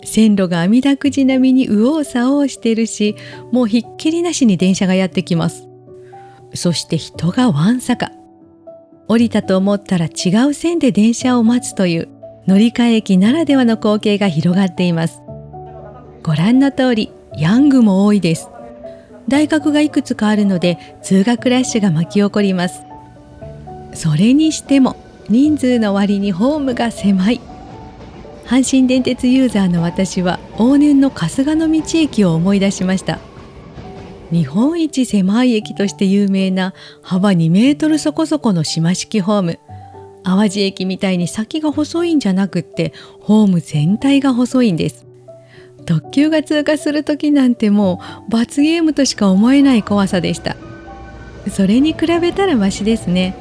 線路が網だくじ並みに右往左往してるし、もうひっきりなしに電車がやってきます。そして人がわんさか。降りたと思ったら違う線で電車を待つという乗り換え駅ならではの光景が広がっています。ご覧の通り、ヤングも多いです。大学がいくつかあるので通学ラッシュが巻き起こります。それにしても人数の割にホームが狭い。阪神電鉄ユーザーの私は往年の春日の道駅を思い出しました。日本一狭い駅として有名な幅2メートルそこそこの島式ホーム。淡路駅みたいに先が細いんじゃなくってホーム全体が細いんです。特急が通過する時なんてもう罰ゲームとしか思えない怖さでした。それに比べたらマシですね。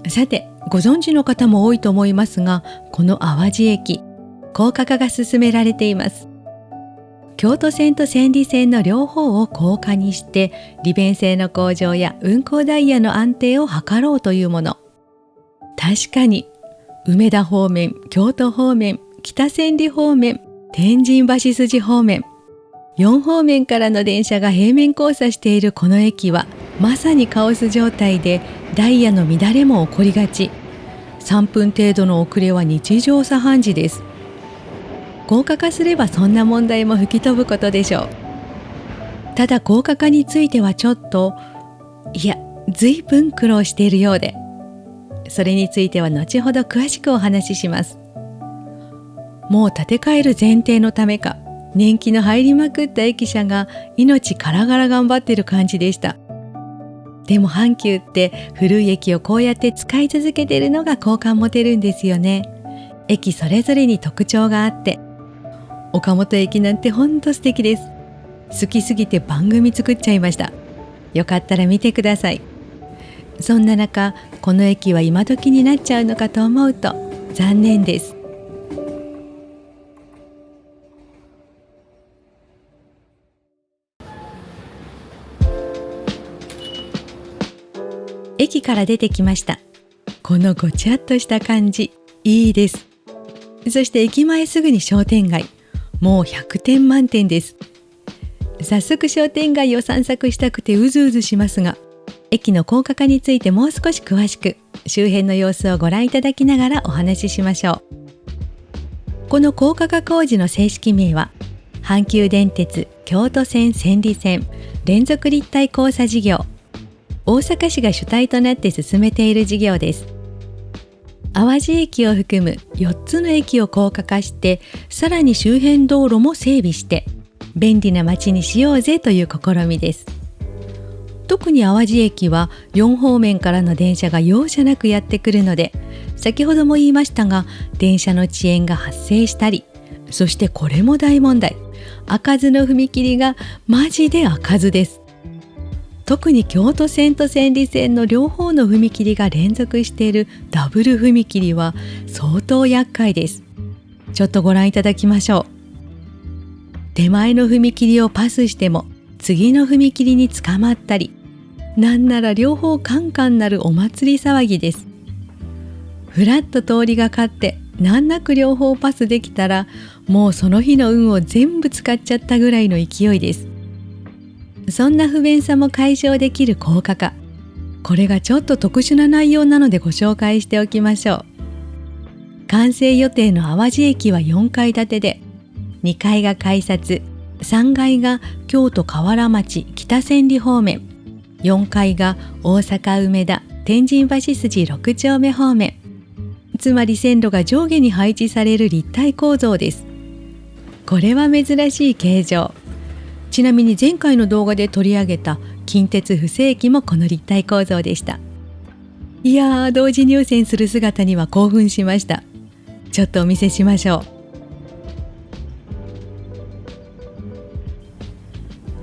さて、ご存知の方も多いと思いますが、この淡路駅、高架化が進められています。京都線と千里線の両方を高架にして、利便性の向上や運行ダイヤの安定を図ろうというもの。確かに、梅田方面、京都方面、北千里方面、天神橋筋方面、4方面からの電車が平面交差しているこの駅は、まさにカオス状態でダイヤの乱れも起こりがち。3分程度の遅れは日常茶飯事です。高架化すればそんな問題も吹き飛ぶことでしょう。ただ高架化についてはちょっと、随分苦労しているようで、それについては後ほど詳しくお話しします。もう建て替える前提のためか、年季の入りまくった駅舎が命からがら頑張っている感じでした。でも阪急って古い駅をこうやって使い続けているのが好感持てるんですよね。駅それぞれに特徴があって、岡本駅なんてほんと素敵です。好きすぎて番組作っちゃいました。よかったら見てください。そんな中、この駅は今時になっちゃうのかと思うと残念です。駅から出てきました。このごちゃっとした感じ、いいです。そして駅前すぐに商店街、もう100点満点です。早速商店街を散策したくてうずうずしますが、駅の高架化についてもう少し詳しく、周辺の様子をご覧いただきながらお話ししましょう。この高架化工事の正式名は、阪急電鉄京都線千里線連続立体交差事業。大阪市が主体となって進めている事業です。淡路駅を含む4つの駅を高架化して、さらに周辺道路も整備して便利な街にしようぜという試みです。特に淡路駅は4方面からの電車が容赦なくやってくるので、先ほども言いましたが、電車の遅延が発生したり、そしてこれも大問題、開かずの踏切がマジで開かずです。特に京都線と千里線の両方の踏切が連続しているダブル踏切は相当厄介です。ちょっとご覧いただきましょう。手前の踏切をパスしても次の踏切に捕まったり、なんなら両方カンカンなるお祭り騒ぎです。ふらっと通りがかって難なく両方パスできたら、もうその日の運を全部使っちゃったぐらいの勢いです。そんな不便さも解消できる高架化、これがちょっと特殊な内容なのでご紹介しておきましょう。完成予定の淡路駅は4階建てで、2階が改札、3階が京都河原町北千里方面、4階が大阪梅田天神橋筋6丁目方面。つまり線路が上下に配置される立体構造です。これは珍しい形状。ちなみに前回の動画で取り上げた近鉄布施駅もこの立体構造でした。いやー、同時入線する姿には興奮しました。ちょっとお見せしましょ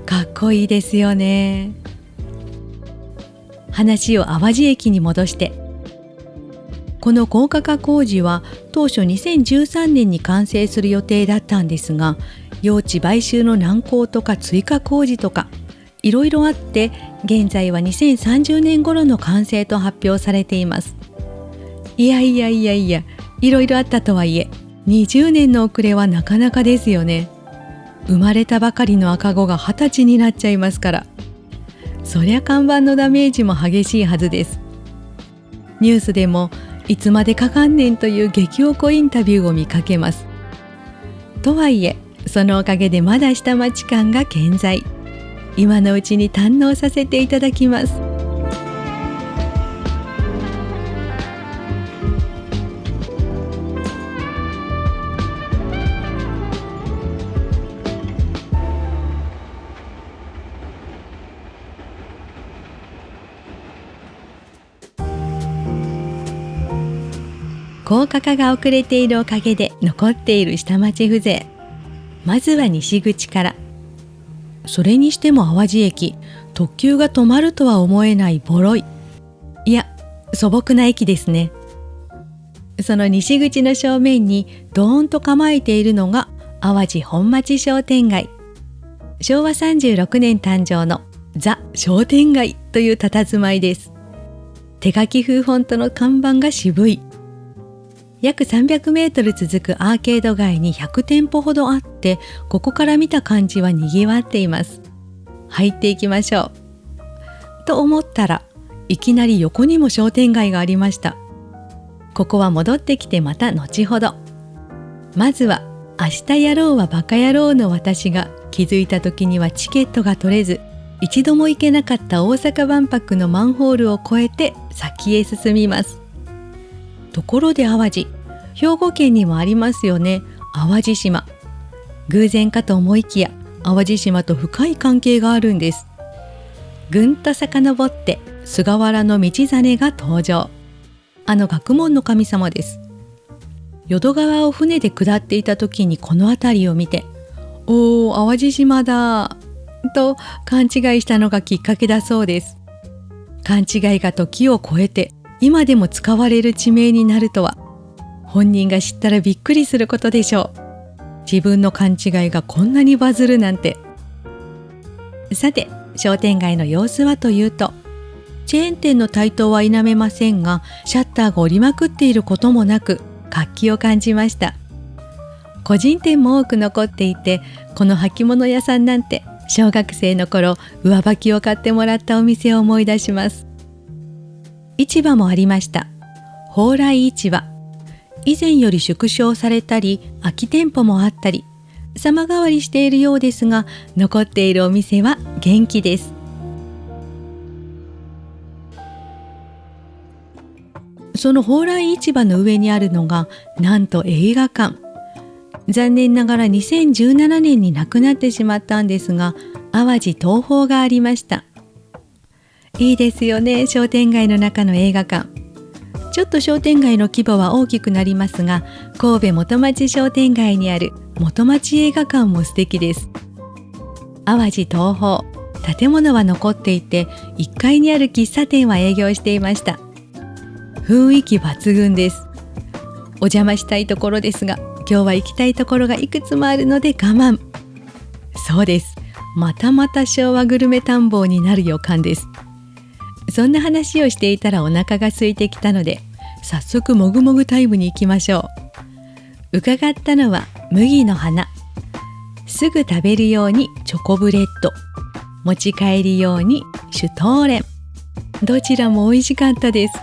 う。かっこいいですよね。話を淡路駅に戻して、この高架化工事は当初2013年に完成する予定だったんですが、用地買収の難航とか追加工事とかいろいろあって、現在は2030年頃の完成と発表されています。いや、いろいろあったとはいえ20年の遅れはなかなかですよね。生まれたばかりの赤子が20歳になっちゃいますから、そりゃ看板のダメージも激しいはずです。ニュースでもいつまでかかんねんという激おこインタビューを見かけます。とはいえそのおかげでまだ下町感が健在。今のうちに堪能させていただきます。高架化が遅れているおかげで残っている下町風情。まずは西口から。それにしても淡路駅、特急が止まるとは思えないボロい、いや素朴な駅ですね。その西口の正面にドーンと構えているのが淡路本町商店街。昭和36年誕生のザ商店街という佇まいです。手書き風フォントの看板が渋い。約300メートル続くアーケード街に100店舗ほどあって、ここから見た感じは賑わっています。入っていきましょう。と思ったら、いきなり横にも商店街がありました。ここは戻ってきてまた後ほど。まずは、明日やろうはバカ野郎の私が気づいた時にはチケットが取れず、一度も行けなかった大阪万博のマンホールを越えて先へ進みます。ところで淡路、兵庫県にもありますよね、淡路島。偶然かと思いきや淡路島と深い関係があるんです。ぐんと遡って菅原道真が登場。学問の神様です。淀川を船で下っていた時にこの辺りを見て、おー淡路島だと勘違いしたのがきっかけだそうです。勘違いが時を超えて今でも使われる地名になるとは、本人が知ったらびっくりすることでしょう。自分の勘違いがこんなにバズるなんて。さて、商店街の様子はというと、チェーン店の台頭は否めませんが、シャッターが折りまくっていることもなく活気を感じました。個人店も多く残っていて、この履物屋さんなんて小学生の頃上履きを買ってもらったお店を思い出します。市場もありました。蓬莱市場。以前より縮小されたり空き店舗もあったり様変わりしているようですが、残っているお店は元気です。その蓬莱市場の上にあるのがなんと映画館。残念ながら2017年に亡くなってしまったんですが、淡路東宝がありました。いいですよね、商店街の中の映画館。ちょっと商店街の規模は大きくなりますが、神戸元町商店街にある元町映画館も素敵です。淡路東宝、建物は残っていて、1階にある喫茶店は営業していました。雰囲気抜群です。お邪魔したいところですが、今日は行きたいところがいくつもあるので我慢。そうです。またまた昭和グルメ探訪になる予感です。そんな話をしていたらお腹が空いてきたので、早速もぐもぐタイムに行きましょう。伺ったのは麦の花、すぐ食べるようにチョコブレッド、持ち帰り用にシュトーレン。どちらも美味しかったです。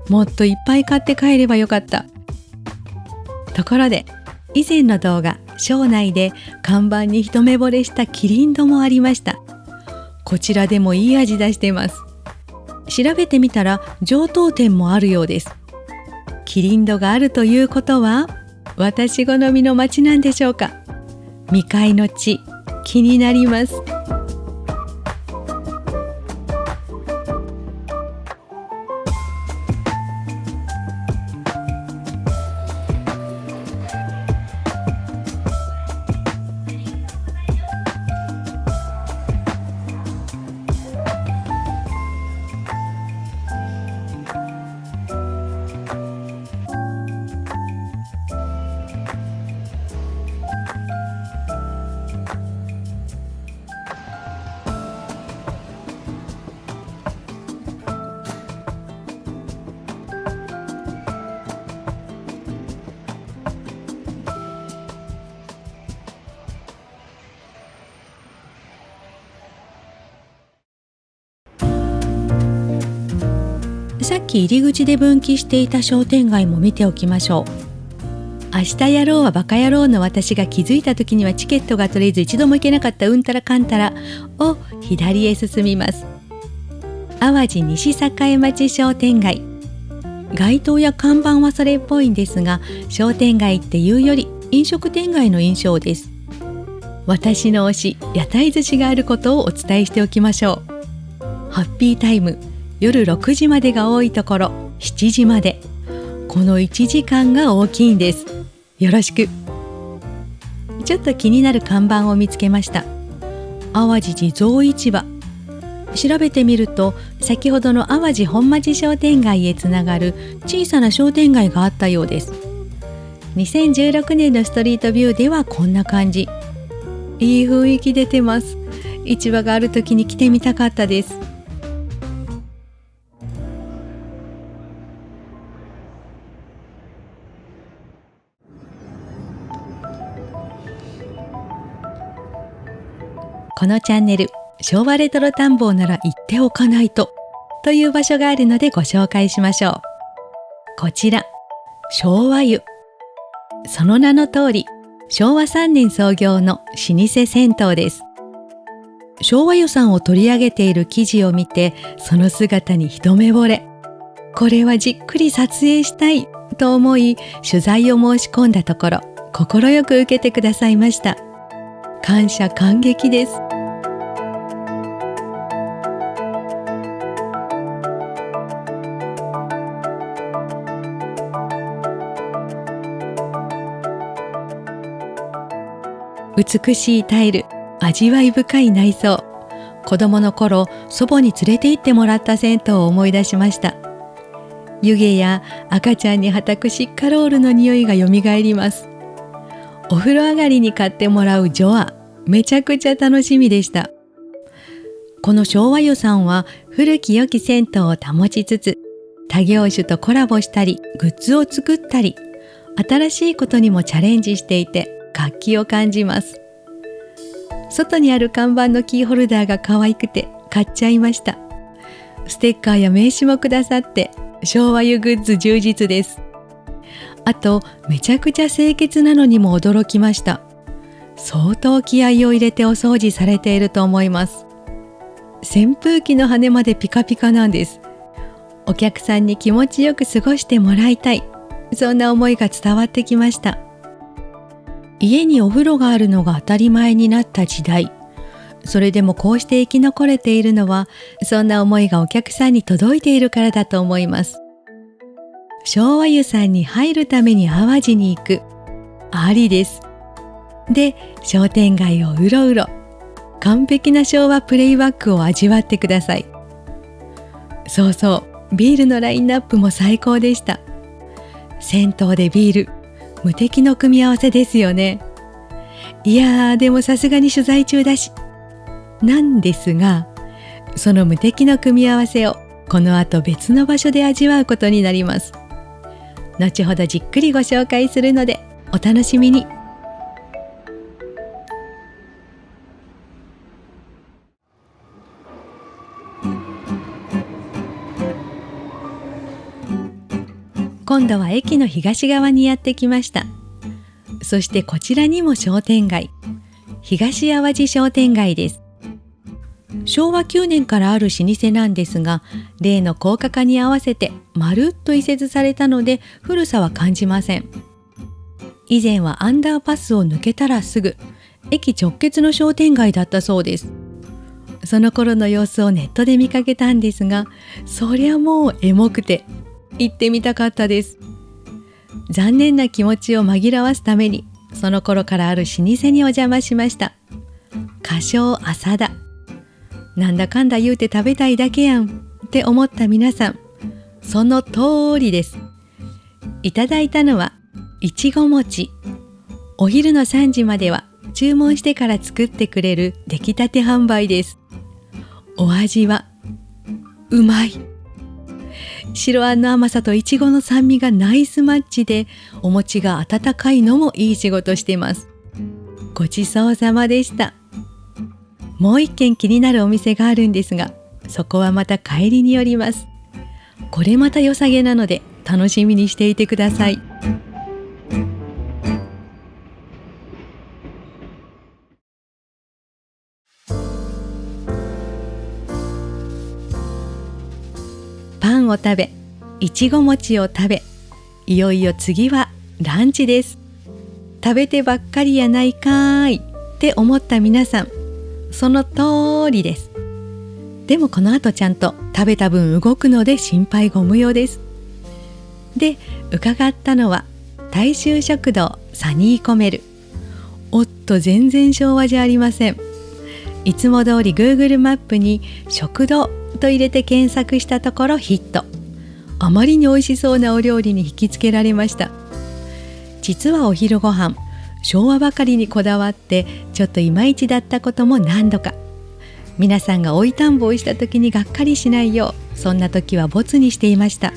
もっといっぱい買って帰ればよかった。ところで以前の動画、庄内で看板に一目惚れしたキリンドもありました。こちらでもいい味出しています。調べてみたら上等店もあるようです。キリンドがあるということは私好みの町なんでしょうか。未開の地、気になります。さっき入り口で分岐していた商店街も見ておきましょう。明日やろうはバカ野郎の私が気づいた時にはチケットが取れず一度も行けなかったうんたらかんたらを左へ進みます。淡路西栄町商店街。街灯や看板はそれっぽいんですが、商店街っていうより飲食店街の印象です。私の推し屋台寿司があることをお伝えしておきましょう。ハッピータイム、夜6時までが多いところ7時まで、この1時間が大きいんです。よろしく。ちょっと気になる看板を見つけました。淡路地蔵市場。調べてみると先ほどの淡路本町商店街へつながる小さな商店街があったようです。2016年のストリートビューではこんな感じ。いい雰囲気出てます。市場がある時に来てみたかったです。このチャンネル、昭和レトロ探訪なら行っておかないとという場所があるのでご紹介しましょう。こちら、昭和湯。その名の通り、昭和3年創業の老舗銭湯です。昭和湯さんを取り上げている記事を見て、その姿に一目惚れ。これはじっくり撮影したいと思い、取材を申し込んだところ、快く受けてくださいました。感謝感激です。美しいタイル、味わい深い内装。子供の頃、祖母に連れて行ってもらった銭湯を思い出しました。湯気や赤ちゃんにはたくシッカロールの匂いがよみがえります。お風呂上がりに買ってもらうジョア、めちゃくちゃ楽しみでした。この昭和湯さんは古き良き銭湯を保ちつつ、他業種とコラボしたり、グッズを作ったり、新しいことにもチャレンジしていて、活気を感じます。外にある看板のキーホルダーが可愛くて買っちゃいました。ステッカーや名刺もくださって昭和湯グッズ充実です。あとめちゃくちゃ清潔なのにも驚きました。相当気合を入れてお掃除されていると思います。扇風機の羽までピカピカなんです。お客さんに気持ちよく過ごしてもらいたい、そんな思いが伝わってきました。家にお風呂があるのが当たり前になった時代、それでもこうして生き残れているのは、そんな思いがお客さんに届いているからだと思います。昭和湯さんに入るために淡路に行く、ありです。で、商店街をうろうろ、完璧な昭和プレイバックを味わってください。そうそう、ビールのラインナップも最高でした。銭湯でビール、無敵の組み合わせですよね。いやー、でもさすがに取材中だし。なんですが、その無敵の組み合わせをこの後別の場所で味わうことになります。後ほどじっくりご紹介するのでお楽しみに。今度は駅の東側にやってきました。そしてこちらにも商店街、東淡路商店街です。昭和9年からある老舗なんですが、例の高架化に合わせてまるっと移設されたので古さは感じません。以前はアンダーパスを抜けたらすぐ駅直結の商店街だったそうです。その頃の様子をネットで見かけたんですが、そりゃもうエモくて行ってみたかったです。残念な気持ちを紛らわすためにその頃からある老舗にお邪魔しました。花商浅田。なんだかんだ言うて食べたいだけやんって思った皆さん、その通りです。いただいたのはいちご餅。お昼の3時までは注文してから作ってくれる出来たて販売です。お味はうまい。白あんの甘さといちごの酸味がナイスマッチで、お餅が温かいのもいい仕事してます。ごちそうさまでした。もう一軒気になるお店があるんですが、そこはまた帰りによります。これまた良さげなので楽しみにしていてください。パンを食べ、いちご餅を食べ、いよいよ次はランチです。食べてばっかりやないかーいって思った皆さん、その通りです。でもこの後ちゃんと食べた分動くので心配ご無用です。で、伺ったのは大衆食堂サニーコメル。おっと、全然昭和じゃありません。いつも通り Google マップに食堂と入れて検索したところヒット。あまりに美味しそうなお料理に引きつけられました。実はお昼ご飯、昭和ばかりにこだわってちょっといまいちだったことも何度か。皆さんが追い田んぼをした時にがっかりしないよう、そんな時はボツにしていました。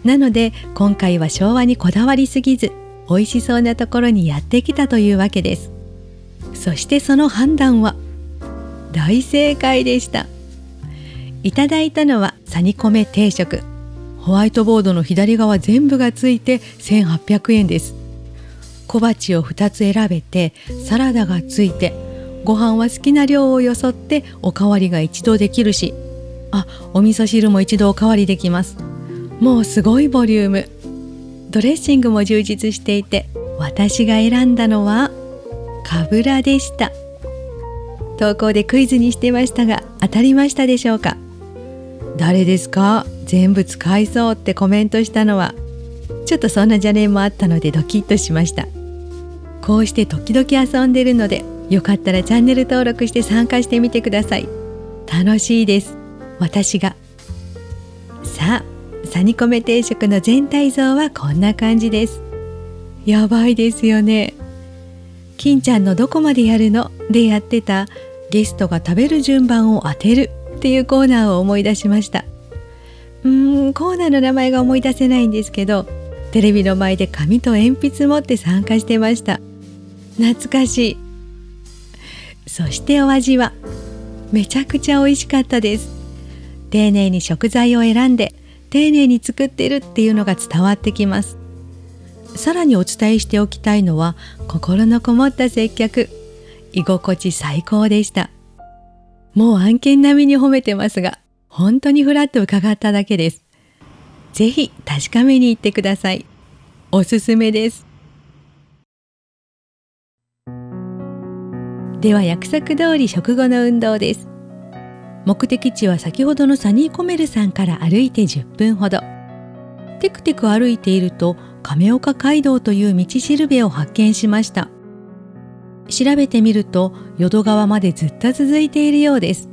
なので今回は昭和にこだわりすぎず、美味しそうなところにやってきたというわけです。そしてその判断は大正解でした。いただいたのはサニコメ定食。ホワイトボードの左側全部がついて1800円です。小鉢を2つ選べて、サラダがついて、ご飯は好きな量をよそっておかわりが一度できるし、お味噌汁も一度おかわりできます。もうすごいボリューム。ドレッシングも充実していて、私が選んだのはかぶらでした。投稿でクイズにしてましたが、当たりましたでしょうか？誰ですか？全部使いそうってコメントしたのは、ちょっとそんな邪念もあったのでドキッとしました。こうして時々遊んでるので、よかったらチャンネル登録して参加してみてください。楽しいです、私が。さあ、サニコメ定食の全体像はこんな感じです。やばいですよね。金ちゃんのどこまでやるのでやってたゲストが食べる順番を当てるっていうコーナーを思い出しました。コーナーの名前が思い出せないんですけど、テレビの前で紙と鉛筆持って参加してました。懐かしい。そしてお味はめちゃくちゃ美味しかったです。丁寧に食材を選んで丁寧に作ってるっていうのが伝わってきます。さらにお伝えしておきたいのは、心のこもった接客、居心地最高でした。もう案件並みに褒めてますが、本当にフラッと伺っただけです。ぜひ確かめに行ってください。おすすめです。では約束通り食後の運動です。目的地は先ほどのサニーコメルさんから歩いて10分ほど。テクテク歩いていると亀岡街道という道しるべを発見しました。調べてみると淀川までずっと続いているようです。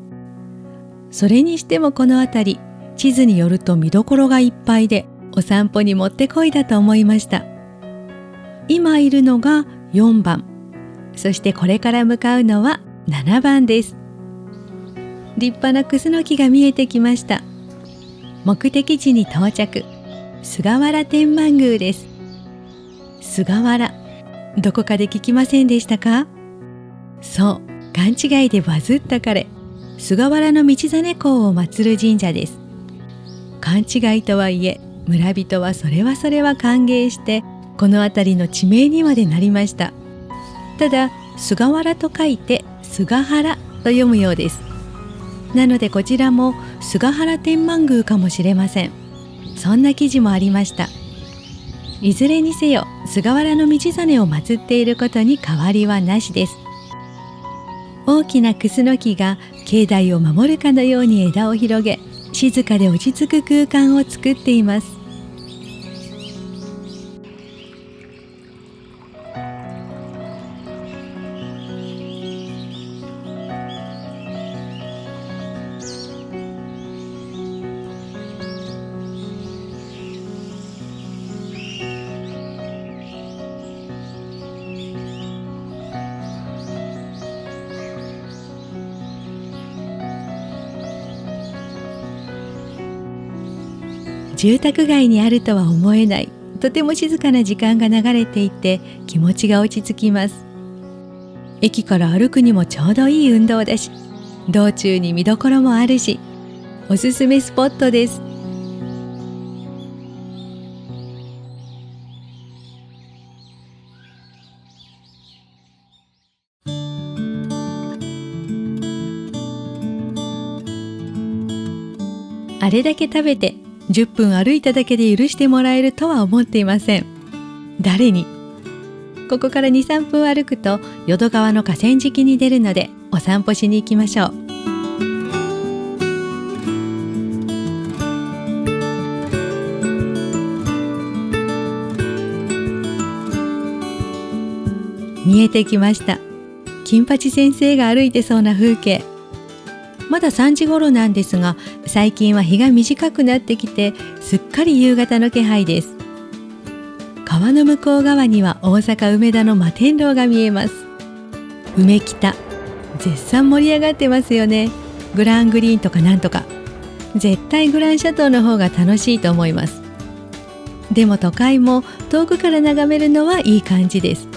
それにしてもこの辺り、地図によると見どころがいっぱいで、お散歩にもってこいだと思いました。今いるのが4番、そしてこれから向かうのは7番です。立派なクスノキが見えてきました。目的地に到着。菅原天満宮です。菅原、どこかで聞きませんでしたか？そう、勘違いでバズった彼、菅原道真公を祀る神社です。勘違いとはいえ、村人はそれは歓迎して、この辺りの地名にまでなりました。ただ、菅原と書いて菅原と読むようです。なのでこちらも菅原天満宮かもしれません。そんな記事もありました。いずれにせよ、菅原道真を祀っていることに変わりはなしです。大きなクスノキが境内を守るかのように枝を広げ、静かで落ち着く空間を作っています。住宅街にあるとは思えない、とても静かな時間が流れていて、気持ちが落ち着きます。駅から歩くにもちょうどいい運動だし、道中に見どころもあるし、おすすめスポットです。あれだけ食べて10分歩いただけで許してもらえるとは思っていません。誰に？ここから 2,3 分歩くと淀川の河川敷に出るので、お散歩しに行きましょう。見えてきました。金八先生が歩いてそうな風景。まだ3時頃なんですが、最近は日が短くなってきて、すっかり夕方の気配です。川の向こう側には大阪梅田の摩天楼が見えます。梅北、絶賛盛り上がってますよね。グラングリーンとかなんとか。絶対グランシャトーの方が楽しいと思います。でも都会も遠くから眺めるのはいい感じです。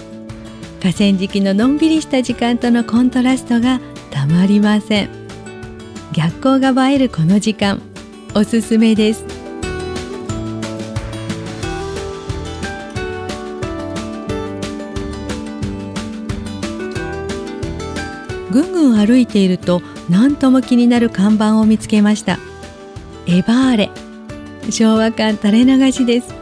河川敷ののんびりした時間とのコントラストがたまりません。逆光が映えるこの時間、おすすめです。ぐんぐん歩いていると、何とも気になる看板を見つけました。エバーレ、昭和感垂れ流しです。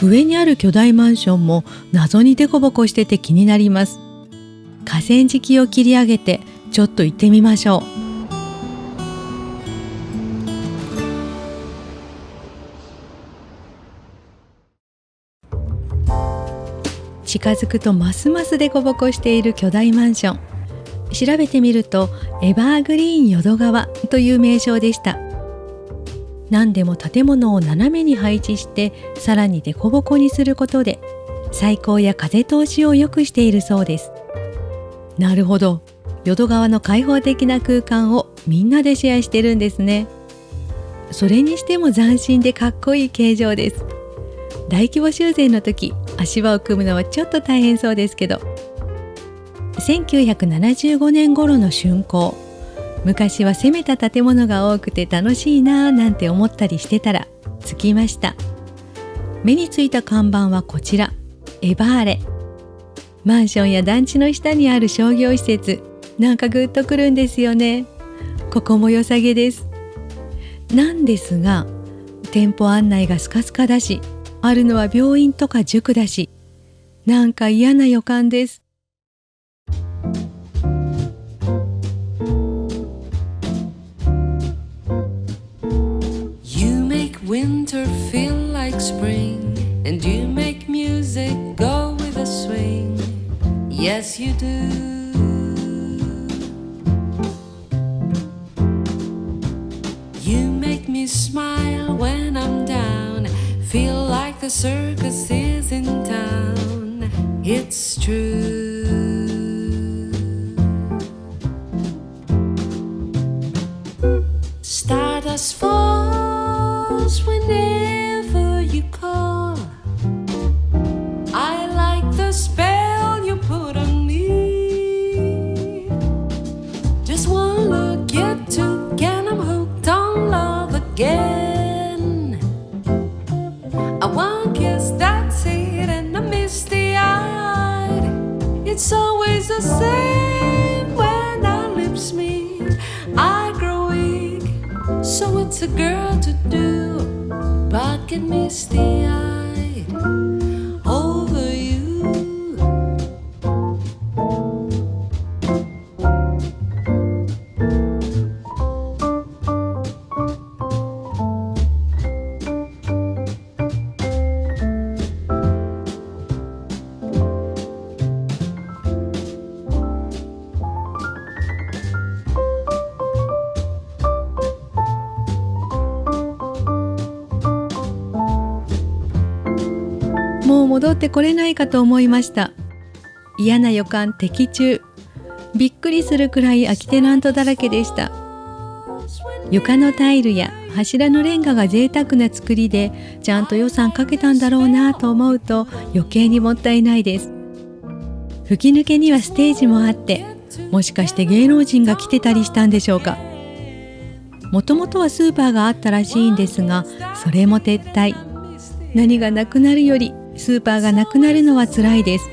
上にある巨大マンションも謎にデコボコしてて気になります。河川敷を切り上げてちょっと行ってみましょう。近づくとますますデコボコしている巨大マンション。調べてみるとエバーグリーン淀川という名称でした。何でも建物を斜めに配置してさらにデコボコにすることで採光や風通しを良くしているそうです。なるほど、淀川の開放的な空間をみんなでシェアしてるんですね。それにしても斬新でかっこいい形状です。大規模修繕の時、足場を組むのはちょっと大変そうですけど、1975年頃の竣工。昔は攻めた建物が多くて楽しいなぁなんて思ったりしてたら着きました。目についた看板はこちら、エバーレ。マンションや団地の下にある商業施設、なんかグッとくるんですよね。ここも良さげです。なんですが、店舗案内がスカスカだし、あるのは病院とか塾だし、なんか嫌な予感です。Winter feel like spring, and you make music go with a swing. Yes, you do. You make me smile when I'm down, feel like the circus is in town. It's true. Stardust falls whenever a girl to do but get misty-eyed over you?もう戻ってこれないかと思いました。嫌な予感的中。びっくりするくらい空きテナントだらけでした。床のタイルや柱のレンガが贅沢な作りでちゃんと予算かけたんだろうなと思うと余計にもったいないです。吹き抜けにはステージもあって、もしかして芸能人が来てたりしたんでしょうか。もともとはスーパーがあったらしいんですが、それも撤退。何がなくなるよりスーパーがなくなるのは辛いです。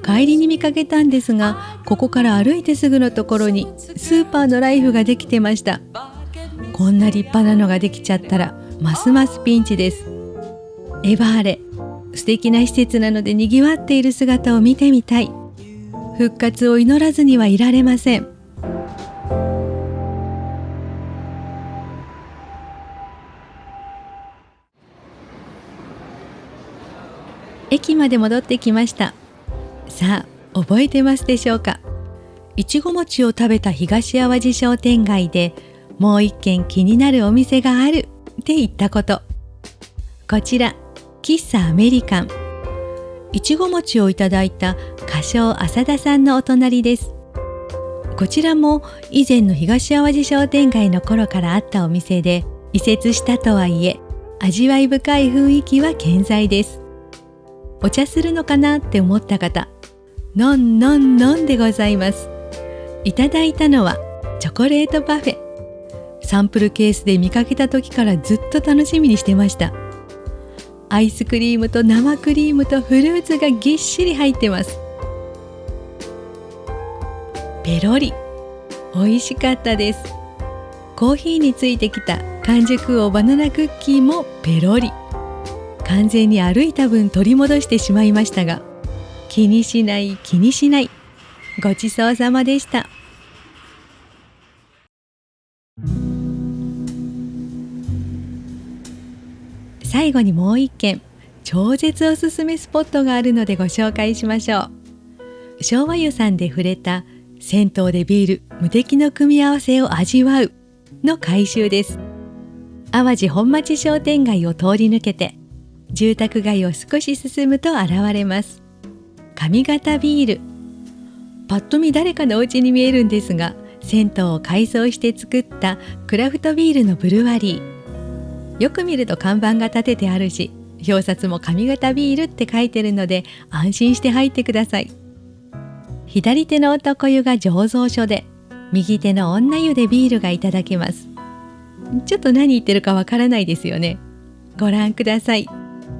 帰りに見かけたんですが、ここから歩いてすぐのところにスーパーのライフができてました。こんな立派なのができちゃったらますますピンチです。エバーレ、素敵な施設なのでにぎわっている姿を見てみたい。復活を祈らずにはいられません。駅まで戻ってきました。さあ、覚えてますでしょうか。いちご餅を食べた東淡路商店街でもう一軒気になるお店があるって言ったこと。こちら、喫茶アメリカン。いちご餅をいただいた歌唱浅田さんのお隣です。こちらも以前の東淡路商店街の頃からあったお店で、移設したとはいえ味わい深い雰囲気は健在です。お茶するのかなって思った方、のんのんのんでございます。いただいたのはチョコレートパフェ。サンプルケースで見かけた時からずっと楽しみにしてました。アイスクリームと生クリームとフルーツがぎっしり入ってます。ペロリ、美味しかったです。コーヒーについてきた完熟王バナナクッキーもペロリ。完全に歩いた分取り戻してしまいましたが、気にしない気にしない。ごちそうさまでした。最後にもう一軒、超絶おすすめスポットがあるのでご紹介しましょう。昭和湯さんで触れた銭湯でビール無敵の組み合わせを味わうの改修です。淡路本町商店街を通り抜けて住宅街を少し進むと現れます。上方ビール。パッと見誰かのお家に見えるんですが、銭湯を改装して作ったクラフトビールのブルワリー。よく見ると看板が立ててあるし、表札も上方ビールって書いてるので安心して入ってください。左手の男湯が醸造所で、右手の女湯でビールがいただけます。ちょっと何言ってるかわからないですよね。ご覧ください。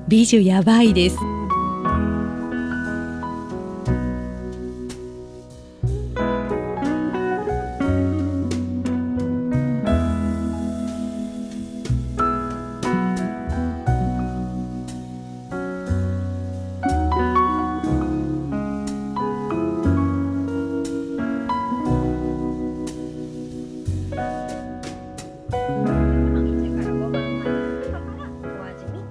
美女やばいです。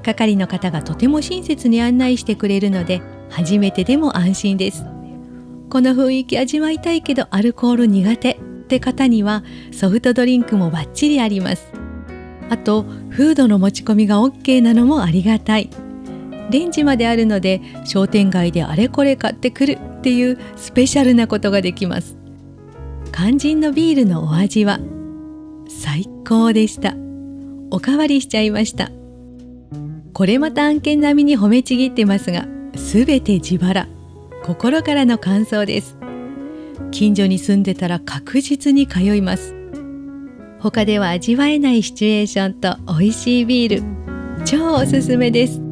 係の方がとても親切に案内してくれるので、初めてでも安心です。この雰囲気味わいたいけどアルコール苦手って方にはソフトドリンクもバッチリあります。あとフードの持ち込みが OK なのもありがたい。レンジまであるので商店街であれこれ買ってくるっていうスペシャルなことができます。肝心のビールのお味は最高でした。おかわりしちゃいました。これまた案件並みに褒めちぎってますが、すべて自腹。心からの感想です。近所に住んでたら確実に通います。他では味わえないシチュエーションと美味しいビール、超おすすめです。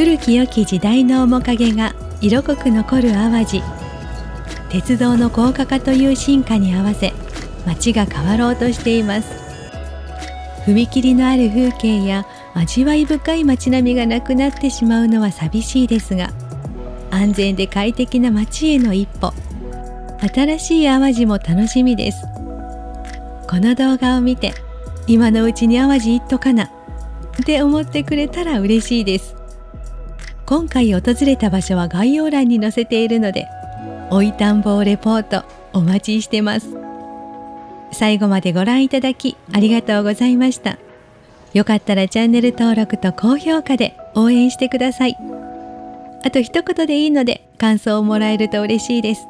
古き良き時代の面影が色濃く残る淡路。鉄道の高架化という進化に合わせ街が変わろうとしています。踏切のある風景や味わい深い街並みがなくなってしまうのは寂しいですが、安全で快適な街への一歩、新しい淡路も楽しみです。この動画を見て今のうちに淡路行っとかなって思ってくれたら嬉しいです。今回訪れた場所は概要欄に載せているので、おいたんぼうレポートお待ちしてます。最後までご覧いただきありがとうございました。よかったらチャンネル登録と高評価で応援してください。あと一言でいいので感想をもらえると嬉しいです。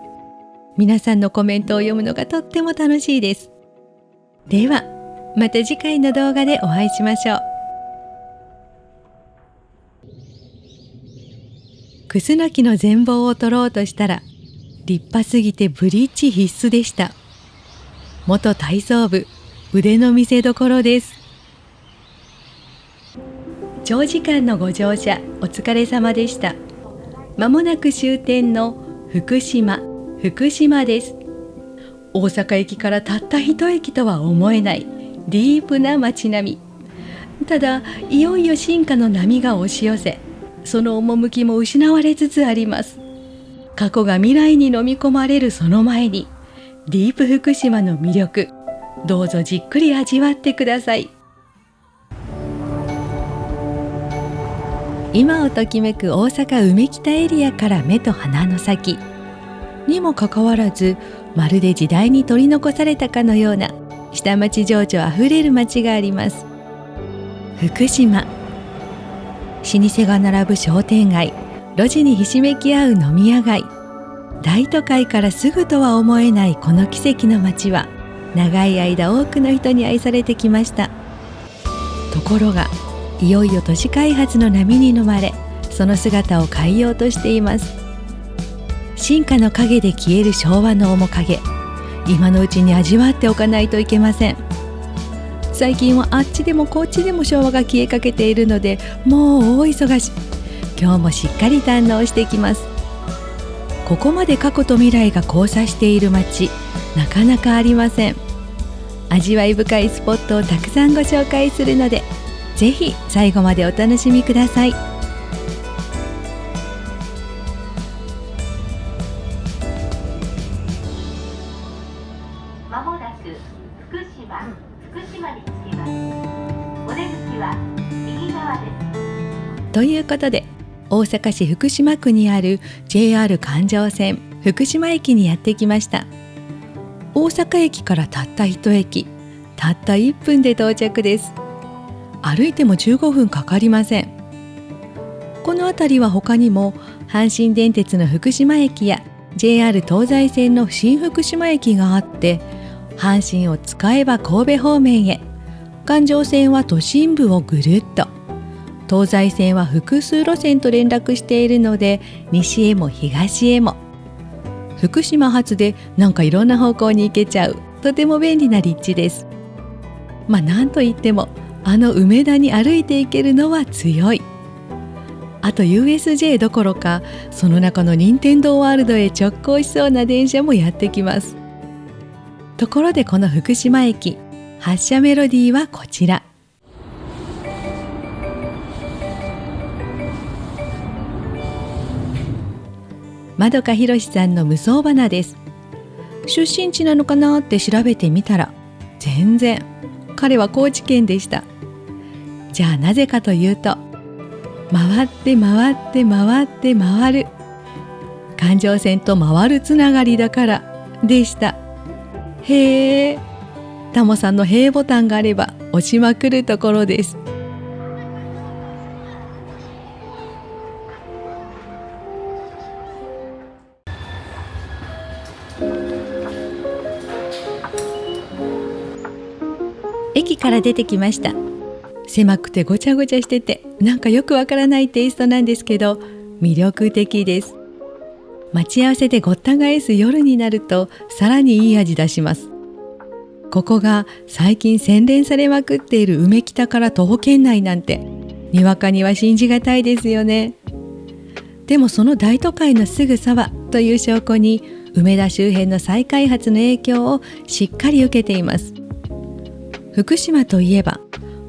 皆さんのコメントを読むのがとっても楽しいです。ではまた次回の動画でお会いしましょう。クスノキの全貌を撮ろうとしたら立派すぎてブリッジ必須でした。元体操部腕の見せ所です。長時間のご乗車お疲れ様でした。まもなく終点の福島です。大阪駅からたった一駅とは思えないディープな街並み。ただいよいよ進化の波が押し寄せ、その趣も失われつつあります。過去が未来に飲み込まれるその前に、ディープ福島の魅力、どうぞじっくり味わってください。今をときめく大阪梅北エリアから目と鼻の先にもかかわらず、まるで時代に取り残されたかのような下町情緒あふれる街があります。福島。老舗が並ぶ商店街、路地にひしめき合う飲み屋街、大都会からすぐとは思えないこの奇跡の街は、長い間多くの人に愛されてきました。ところがいよいよ都市開発の波に飲まれ、その姿を変えようとしています。進化の陰で消える昭和の面影、今のうちに味わっておかないといけません。最近はあっちでもこっちでも昭和が消えかけているので、もう大忙し。今日もしっかり堪能していきます。ここまで過去と未来が交差している街、なかなかありません。味わい深いスポットをたくさんご紹介するので、ぜひ最後までお楽しみください。まもなく福島に着きます。お出口は右側です。ということで、大阪市福島区にある JR 環状線福島駅にやってきました。大阪駅からたった一駅、たった1分で到着です。歩いても15分かかりません。この辺りは他にも阪神電鉄の福島駅や JR 東西線の新福島駅があって、阪神を使えば神戸方面へ、環状線は都心部をぐるっと、東西線は複数路線と連絡しているので、西へも東へも福島発でなんかいろんな方向に行けちゃう、とても便利な立地です。なんといってもあの梅田に歩いて行けるのは強い。あと USJ どころか、その中の任天堂ワールドへ直行しそうな電車もやってきます。ところでこの福島駅、発車メロディーはこちら。円香博さんの無双花です。出身地なのかなって調べてみたら、全然。彼は高知県でした。じゃあなぜかというと、回って回って回って回る、環状線と回るつながりだからでした。へえ、タモさんのへーボタンがあれば押しまくるところです。駅から出てきました。狭くてごちゃごちゃしてて、なんかよくわからないテイストなんですけど、魅力的です。待ち合わせでごった返す夜になると、さらにいい味出します。ここが最近洗練されまくっている梅北から徒歩圏内なんて、にわかには信じがたいですよね。でもその大都会のすぐそばという証拠に梅田周辺の再開発の影響をしっかり受けています。福島といえば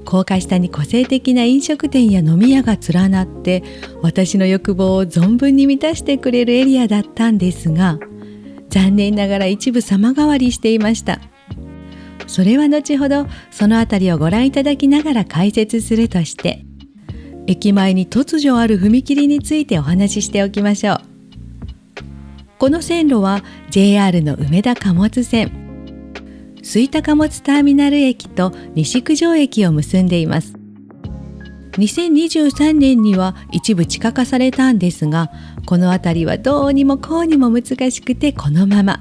高架下に個性的な飲食店や飲み屋が連なって私の欲望を存分に満たしてくれるエリアだったんですが、残念ながら一部様変わりしていました。それは後ほどそのあたりをご覧いただきながら解説するとして、駅前に突如ある踏切についてお話ししておきましょう。この線路は JR の梅田貨物線、吹田貨物ターミナル駅と西九条駅を結んでいます。2023年には一部地下化されたんですが、この辺りはどうにもこうにも難しくてこのまま。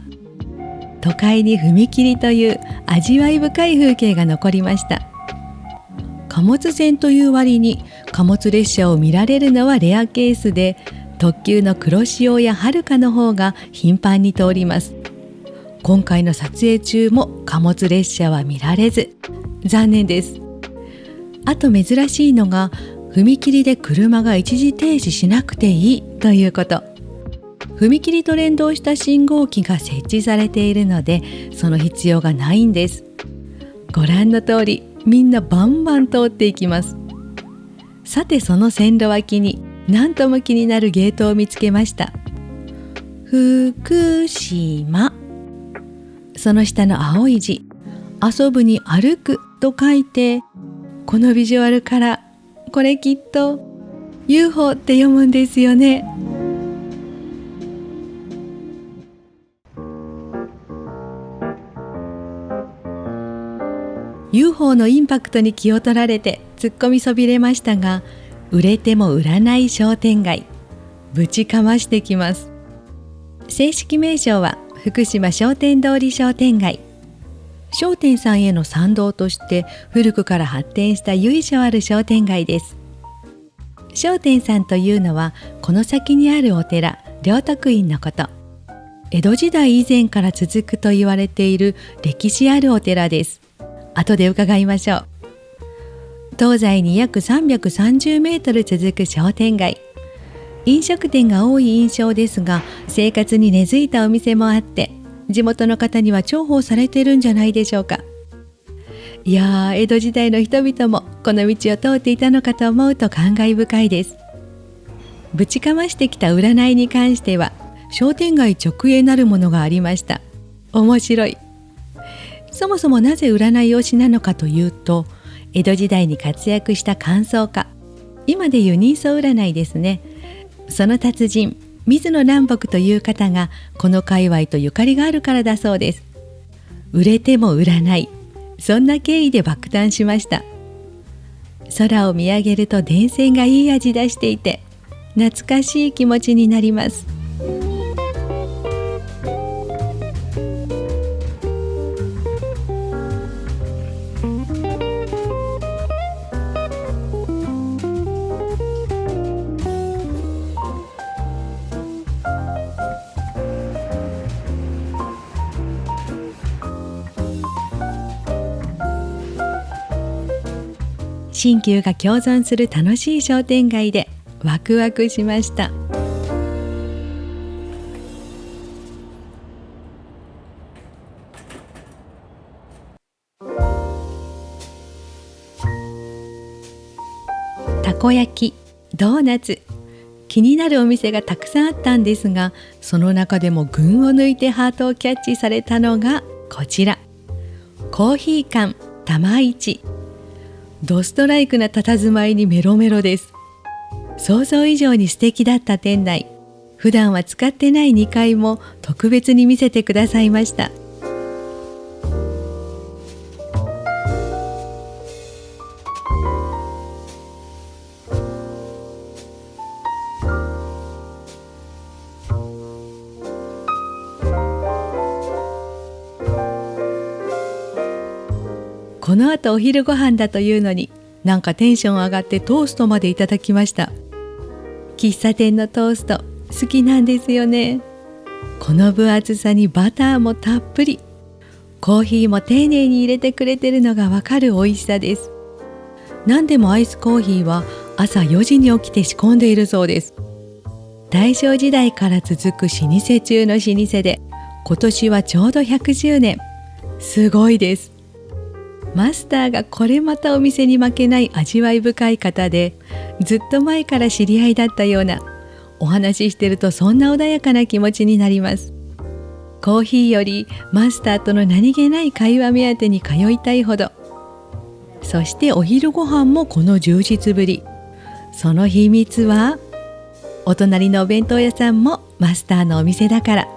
都会に踏切という味わい深い風景が残りました。貨物線という割に貨物列車を見られるのはレアケースで、特急の黒潮やはるかの方が頻繁に通ります。今回の撮影中も貨物列車は見られず、残念です。あと珍しいのが、踏切で車が一時停止しなくていいということ。踏切と連動した信号機が設置されているので、その必要がないんです。ご覧の通り、みんなバンバン通っていきます。さて、その線路脇に何とも気になるゲートを見つけました。福島。その下の青い字、遊ぶに歩くと書いて、このビジュアルからこれきっと UFO って読むんですよね。UFO のインパクトに気を取られて突っ込みそびれましたが、売れても売らない商店街、ぶちかましてきます。正式名称は福島商店通り商店街。商店さんへの賛同として古くから発展した由緒ある商店街です。商店さんというのはこの先にあるお寺、良徳院のこと。江戸時代以前から続くと言われている歴史あるお寺です。後で伺いましょう。東西に約330メートル続く商店街。飲食店が多い印象ですが、生活に根付いたお店もあって、地元の方には重宝されているんじゃないでしょうか。いやー、江戸時代の人々もこの道を通っていたのかと思うと感慨深いです。ぶちかましてきた占いに関しては、商店街直営なるものがありました。面白い。そもそもなぜ占い推しなのかというと、江戸時代に活躍した観相家、今でいう人相占いですね。その達人、水野南北という方がこの界隈とゆかりがあるからだそうです。売れても売らない、そんな経緯で爆誕しました。空を見上げると電線がいい味出していて、懐かしい気持ちになります。新旧が共存する楽しい商店街でワクワクしました。たこ焼き、ドーナツ、気になるお店がたくさんあったんですが、その中でも群を抜いてハートをキャッチされたのがこちら、コーヒー館玉一。ドストライクな佇まいにメロメロです。想像以上に素敵だった店内、普段は使ってない2階も特別に見せてくださいました。この後お昼ご飯だというのに、なんかテンション上がってトーストまでいただきました。喫茶店のトースト好きなんですよね。この分厚さにバターもたっぷり、コーヒーも丁寧に入れてくれてるのがわかる美味しさです。何でもアイスコーヒーは朝4時に起きて仕込んでいるそうです。大正時代から続く老舗中の老舗で、今年はちょうど110年。すごいです。マスターがこれまたお店に負けない味わい深い方で、ずっと前から知り合いだったような、お話ししてるとそんな穏やかな気持ちになります。コーヒーよりマスターとの何気ない会話目当てに通いたいほど。そしてお昼ご飯もこの充実ぶり。その秘密は、お隣のお弁当屋さんもマスターのお店だから。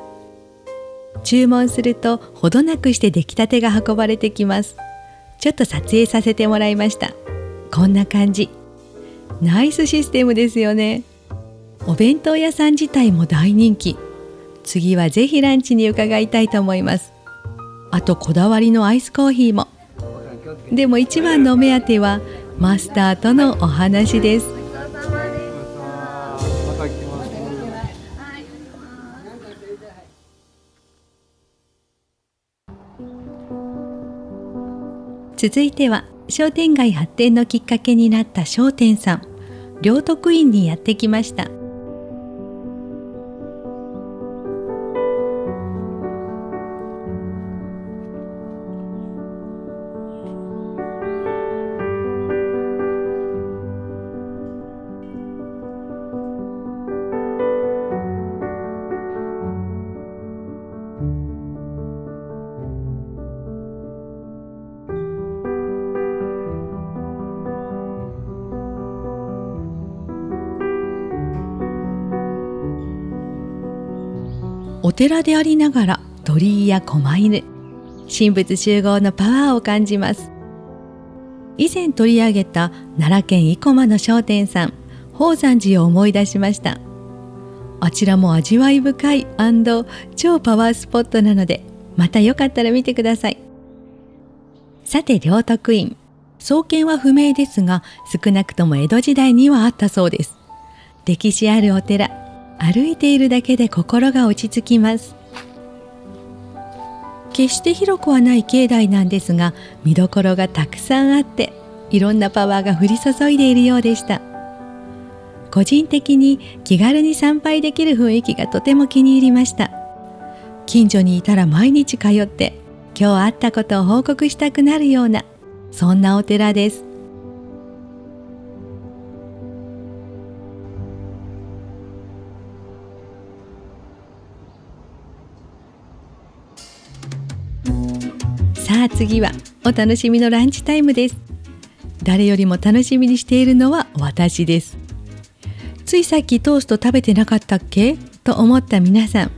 注文するとほどなくして出来たてが運ばれてきます。ちょっと撮影させてもらいました。こんな感じ。ナイスシステムですよね。お弁当屋さん自体も大人気。次はぜひランチに伺いたいと思います。あとこだわりのアイスコーヒーも。でも一番のお目当てはマスターとのお話です。続いては商店街発展のきっかけになった商店さん、両徳院にやってきました。お寺でありながら鳥居や狛犬、神仏集合のパワーを感じます。以前取り上げた奈良県生駒の商店さん、宝山寺を思い出しました。あちらも味わい深い&超パワースポットなので、またよかったら見てください。さて両徳院、創建は不明ですが、少なくとも江戸時代にはあったそうです。歴史あるお寺、歩いているだけで心が落ち着きます。決して広くはない境内なんですが、見どころがたくさんあって、いろんなパワーが降り注いでいるようでした。個人的に気軽に参拝できる雰囲気がとても気に入りました。近所にいたら毎日通って、今日あったことを報告したくなるような、そんなお寺です。さあ次はお楽しみのランチタイムです。誰よりも楽しみにしているのは私です。ついさっきトースト食べてなかったっけと思った皆さん、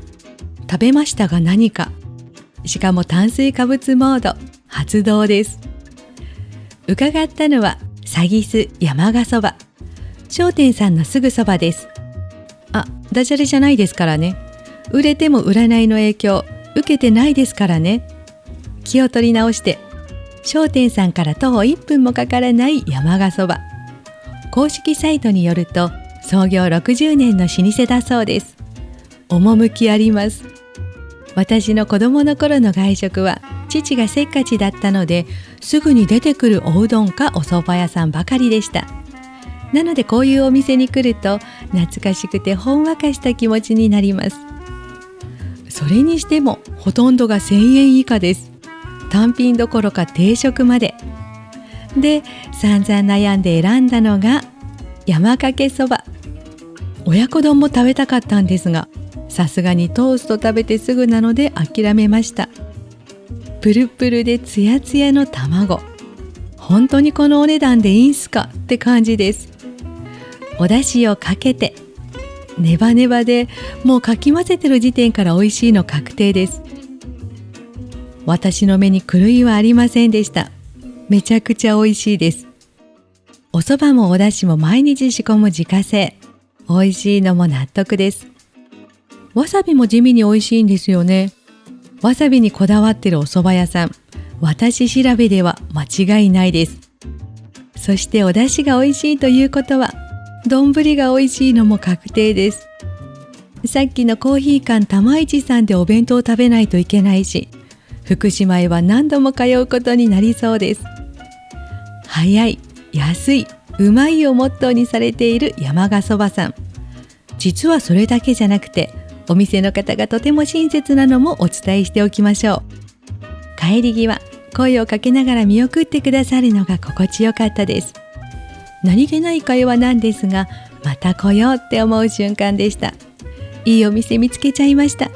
食べましたが何か、しかも炭水化物モード発動です。伺ったのはサギス山賀そば、商店さんのすぐそばです。ダジャレじゃないですからね。売れても占いの影響受けてないですからね。気を取り直して、商店さんから徒歩1分もかからない山賀そば。公式サイトによると創業60年の老舗だそうです。趣あります。私の子供の頃の外食は父がせっかちだったので、すぐに出てくるおうどんかお蕎麦屋さんばかりでした。なのでこういうお店に来ると懐かしくてほんわかした気持ちになります。それにしてもほとんどが1000円以下です。単品どころか定食まで。で、散々悩んで選んだのが山かけそば。親子丼も食べたかったんですが、さすがにトースト食べてすぐなので諦めました。プルプルでツヤツヤの卵。本当にこのお値段でいいんすかって感じです。お出汁をかけて、ネバネバでもうかき混ぜてる時点から美味しいの確定です。私の目に狂いはありませんでした。めちゃくちゃ美味しいです。お蕎麦もお出汁も毎日仕込む自家製。美味しいのも納得です。わさびも地味に美味しいんですよね。わさびにこだわってるお蕎麦屋さん、私調べでは間違いないです。そしてお出汁が美味しいということは、丼が美味しいのも確定です。さっきのコーヒー館玉市さんでお弁当を食べないといけないし、福島へは何度も通うことになりそうです。早い、安い、うまいをモットーにされている山賀そばさん。実はそれだけじゃなくて、お店の方がとても親切なのもお伝えしておきましょう。帰り際、声をかけながら見送ってくださるのが心地よかったです。何気ない会話なんですが、また来ようって思う瞬間でした。いいお店見つけちゃいました。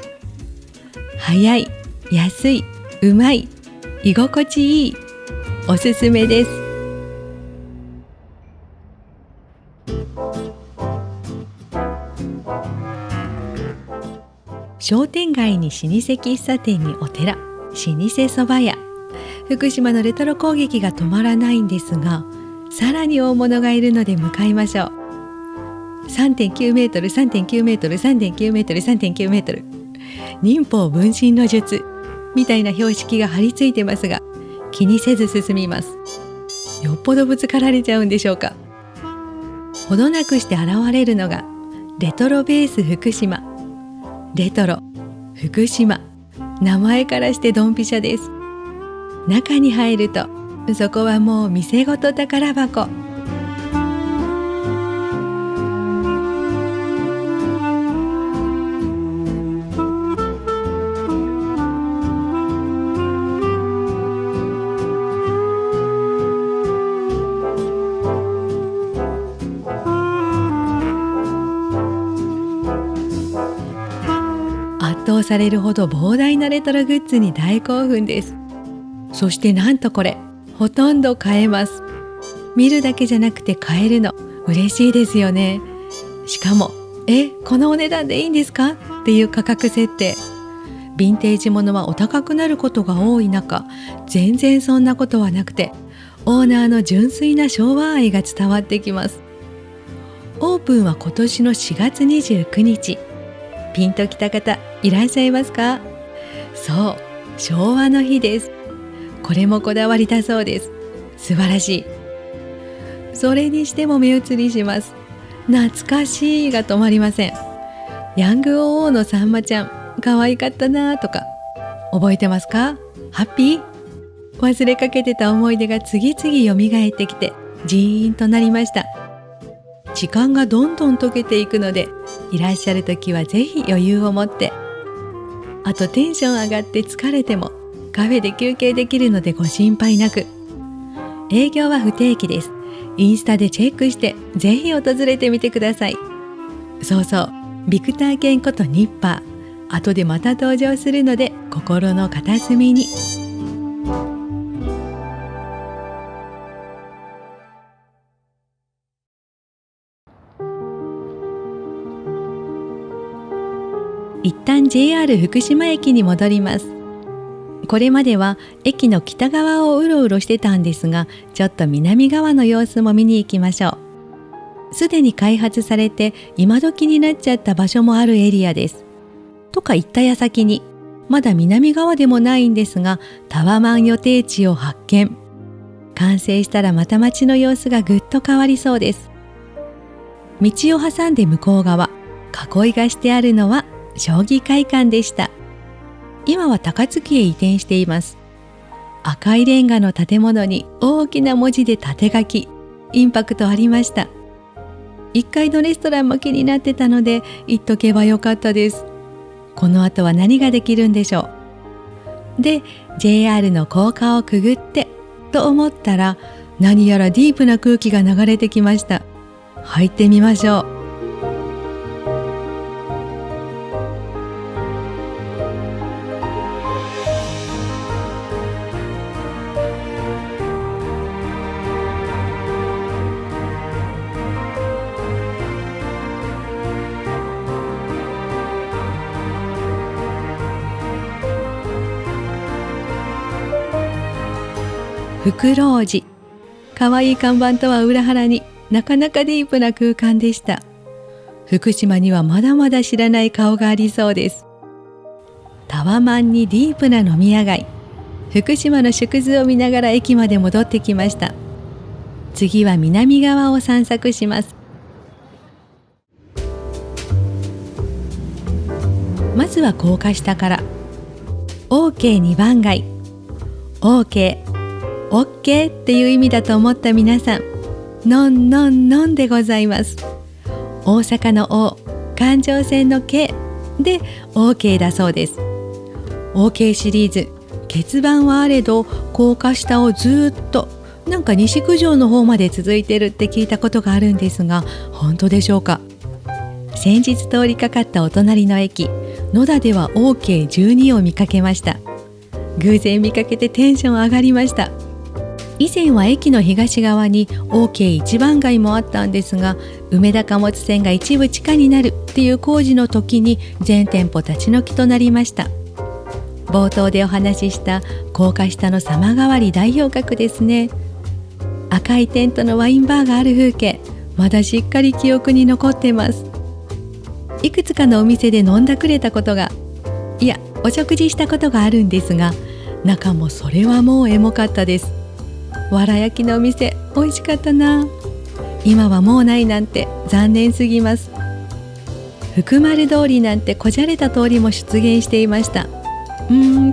早い、安い、うまい、居心地いい、おすすめです。商店街に老舗喫茶店にお寺、老舗蕎麦屋。福島のレトロ攻撃が止まらないんですが、さらに大物がいるので向かいましょう。3.9 メートル、3.9 メートル、3.9 メートル、3.9 メートル。忍法分身の術みたいな標識が貼り付いてますが、気にせず進みます。よっぽどぶつかられちゃうんでしょうか。ほどなくして現れるのがレトロベース福島。レトロ福島、名前からしてドンピシャです。中に入ると、そこはもう店ごと宝箱。圧倒されるほど膨大なレトログッズに大興奮です。そしてなんとこれ、ほとんど買えます。見るだけじゃなくて買えるの、嬉しいですよね。しかも、このお値段でいいんですかっていう価格設定。ヴィンテージものはお高くなることが多い中、全然そんなことはなくて、オーナーの純粋な昭和愛が伝わってきます。オープンは今年の4月29日。ピンときた方いらっしゃいますか？そう、昭和の日です。これもこだわりだそうです。素晴らしい。それにしても目移りします。懐かしいが止まりません。ヤング王のさんまちゃん、可愛かったなとか、覚えてますか？ハッピー？忘れかけてた思い出が次々蘇ってきて、ジーンとなりました。時間がどんどん溶けていくので、いらっしゃる時はぜひ余裕を持って。あとテンション上がって疲れてもカフェで休憩できるのでご心配なく。営業は不定期です。インスタでチェックしてぜひ訪れてみてください。そうそう、ビクター犬ことニッパー、後でまた登場するので心の片隅に。一旦 JR 福島駅に戻ります。これまでは駅の北側をうろうろしてたんですが、ちょっと南側の様子も見に行きましょう。すでに開発されて今時になっちゃった場所もあるエリアです。とか言った矢先に、まだ南側でもないんですが、タワマン予定地を発見。完成したらまた街の様子がぐっと変わりそうです。道を挟んで向こう側、囲いがしてあるのは将棋会館でした。今は高槻へ移転しています。赤いレンガの建物に大きな文字で縦書き、インパクトありました。1階のレストランも気になってたので行っとけばよかったです。この後は何ができるんでしょう。で、JR の高架をくぐってと思ったら、何やらディープな空気が流れてきました。入ってみましょう。福老寺、かわいい看板とは裏腹になかなかディープな空間でした。福島にはまだまだ知らない顔がありそうです。タワマンにディープな飲み屋街、福島の縮図を見ながら駅まで戻ってきました。次は南側を散策します。まずは高架下から。OK2 番街。OK、OK っていう意味だと思った皆さん、のんのんのんでございます。大阪の O、環状線の K で OK だそうです。 OK シリーズ、欠番はあれど高架下をずっとなんか西九条の方まで続いてるって聞いたことがあるんですが、本当でしょうか。先日通りかかったお隣の駅野田では OK12 を見かけました。偶然見かけてテンション上がりました。以前は駅の東側に OK1 番街もあったんですが、梅田貨物線が一部地下になるっていう工事の時に全店舗立ち退きとなりました。冒頭でお話しした高架下の様変わり大評価ですね。赤いテントのワインバーがある風景、まだしっかり記憶に残ってます。いくつかのお店で飲んだくれたことが、いやお食事したことがあるんですが、中もそれはもうエモかったです。わら焼きのお店美味しかったな。今はもうないなんて残念すぎます。福丸通りなんてこじゃれた通りも出現していました。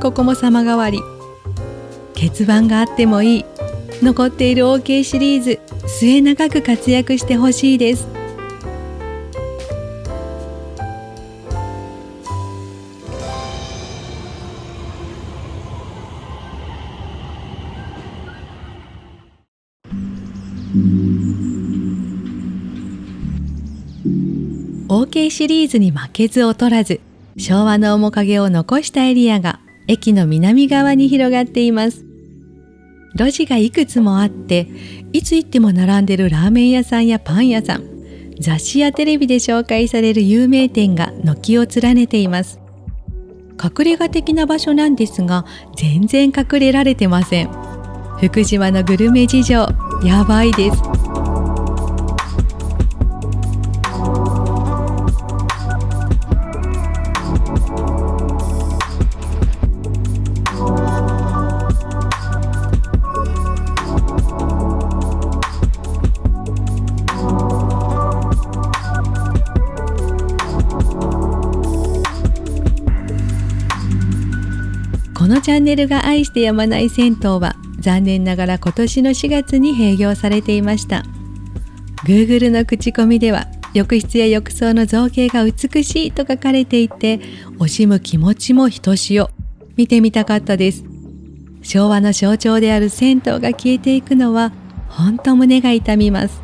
ここも様変わり。欠番があってもいい。残っている OK シリーズ、末永く活躍してほしいです。OK シリーズに負けず劣らず、昭和の面影を残したエリアが駅の南側に広がっています。路地がいくつもあって、いつ行っても並んでるラーメン屋さんやパン屋さん、雑誌やテレビで紹介される有名店が軒を連ねています。隠れ家的な場所なんですが、全然隠れられてません。福島のグルメ事情、やばいです。このチャンネルが愛してやまない銭湯は残念ながら今年の4月に閉業されていました。 Google の口コミでは浴室や浴槽の造形が美しいと書かれていて、惜しむ気持ちもひとしお。見てみたかったです。昭和の象徴である銭湯が消えていくのは本当胸が痛みます。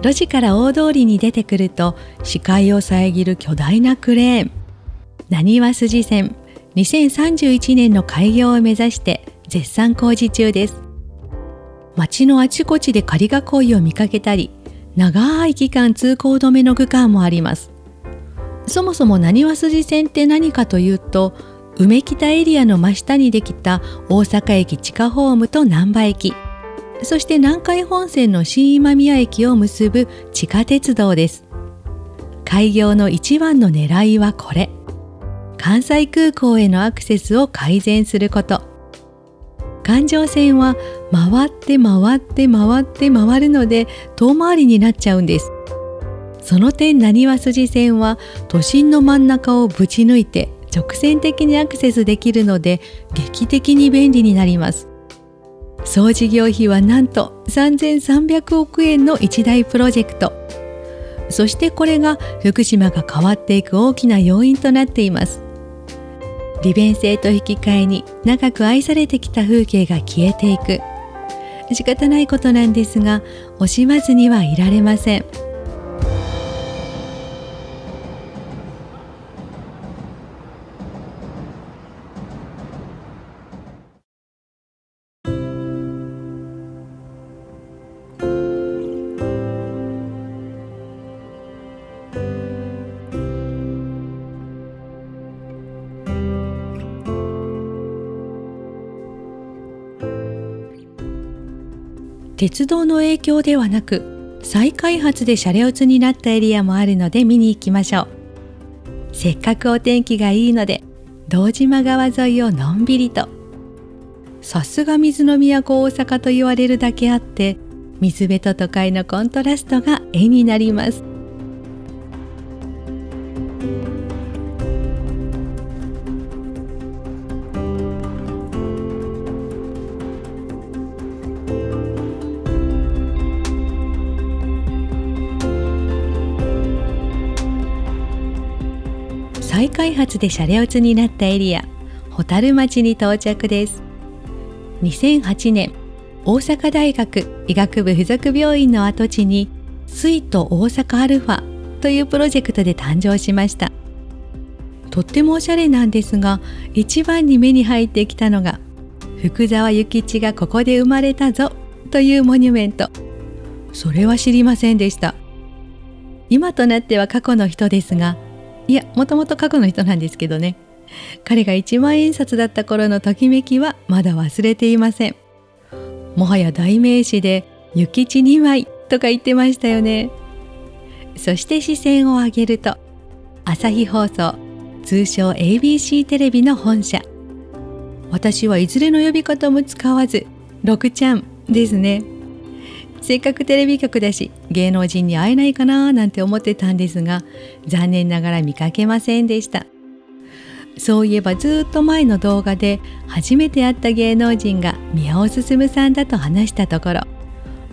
路地から大通りに出てくると、視界を遮る巨大なクレーン。なにわ筋線、2031年の開業を目指して絶賛工事中です。街のあちこちで仮囲いを見かけたり、長い期間通行止めの区間もあります。そもそもなにわ筋線って何かというと、梅北エリアの真下にできた大阪駅地下ホームと難波駅、そして南海本線の新今宮駅を結ぶ地下鉄道です。開業の一番の狙いはこれ。関西空港へのアクセスを改善すること。環状線は回って回って回って回るので遠回りになっちゃうんです。その点なにわ筋線は都心の真ん中をぶち抜いて直線的にアクセスできるので劇的に便利になります。総事業費はなんと3300億円の一大プロジェクト。そしてこれが福島が変わっていく大きな要因となっています。利便性と引き換えに長く愛されてきた風景が消えていく。仕方ないことなんですが、惜しまずにはいられません。鉄道の影響ではなく、再開発で車両通になったエリアもあるので見に行きましょう。せっかくお天気がいいので、堂島川沿いをのんびりと。さすが水の都大阪と言われるだけあって、水辺と都会のコントラストが絵になります。開発でシャレオツになったエリア、小樽町に到着です。2008年、大阪大学医学部附属病院の跡地にスイート大阪アルファというプロジェクトで誕生しました。とってもおしゃれなんですが、一番に目に入ってきたのが福沢諭吉がここで生まれたぞというモニュメント。それは知りませんでした。今となっては過去の人ですが、いや、もともと過去の人なんですけどね。彼が1万円札だった頃のときめきはまだ忘れていません。もはや代名詞で諭吉2枚とか言ってましたよね。そして視線を上げると、朝日放送、通称 ABC テレビの本社。私はいずれの呼び方も使わず、6ちゃんですね。せっかくテレビ局だし、芸能人に会えないかななんて思ってたんですが、残念ながら見かけませんでした。そういえばずっと前の動画で初めて会った芸能人が宮尾すすむさんだと話したところ、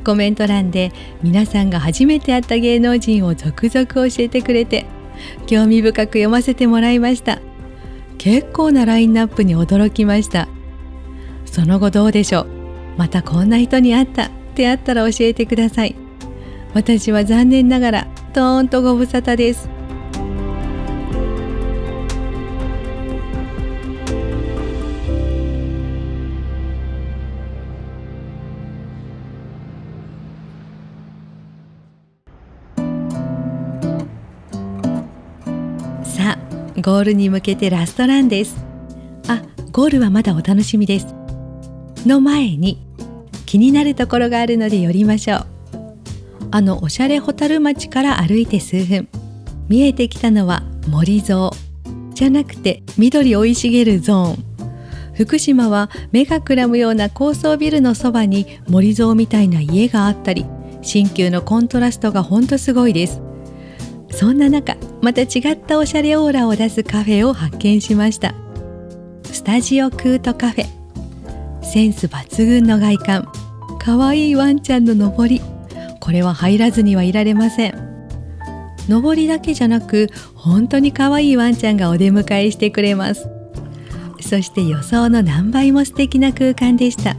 コメント欄で皆さんが初めて会った芸能人を続々教えてくれて、興味深く読ませてもらいました。結構なラインナップに驚きました。その後どうでしょう。またこんな人に会ったってあったら教えてください。私は残念ながらとーんとご無沙汰です。さあ、ゴールに向けてラストランです。あ、ゴールはまだお楽しみです。の前に気になるところがあるので寄りましょう。おしゃれ小樽町から歩いて数分、見えてきたのは森蔵じゃなくて緑生い茂るゾーン。福島は目がくらむような高層ビルのそばに森蔵みたいな家があったり、新旧のコントラストがほんとすごいです。そんな中、また違ったおしゃれオーラを出すカフェを発見しました。スタジオクートカフェ。センス抜群の外観、かわいいワンちゃんののぼり、これは入らずにはいられません。のぼりだけじゃなく、本当にかわいいワンちゃんがお出迎えしてくれます。そして予想の何倍も素敵な空間でした。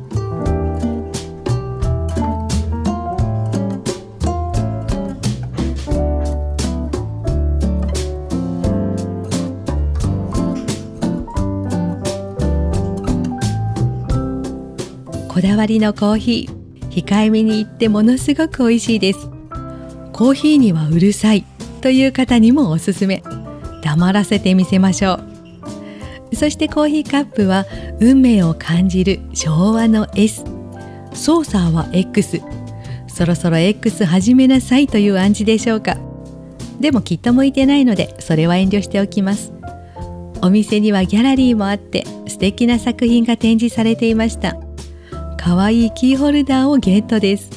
こだわりのコーヒー、控えめに言ってものすごく美味しいです。コーヒーにはうるさいという方にもおすすめ。黙らせてみせましょう。そしてコーヒーカップは運命を感じる昭和の S。 ソーサーは X。 そろそろ X 始めなさいという暗示でしょうか。でもきっと向いてないので、それは遠慮しておきます。お店にはギャラリーもあって、素敵な作品が展示されていました。かわいいキーホルダーをゲットです。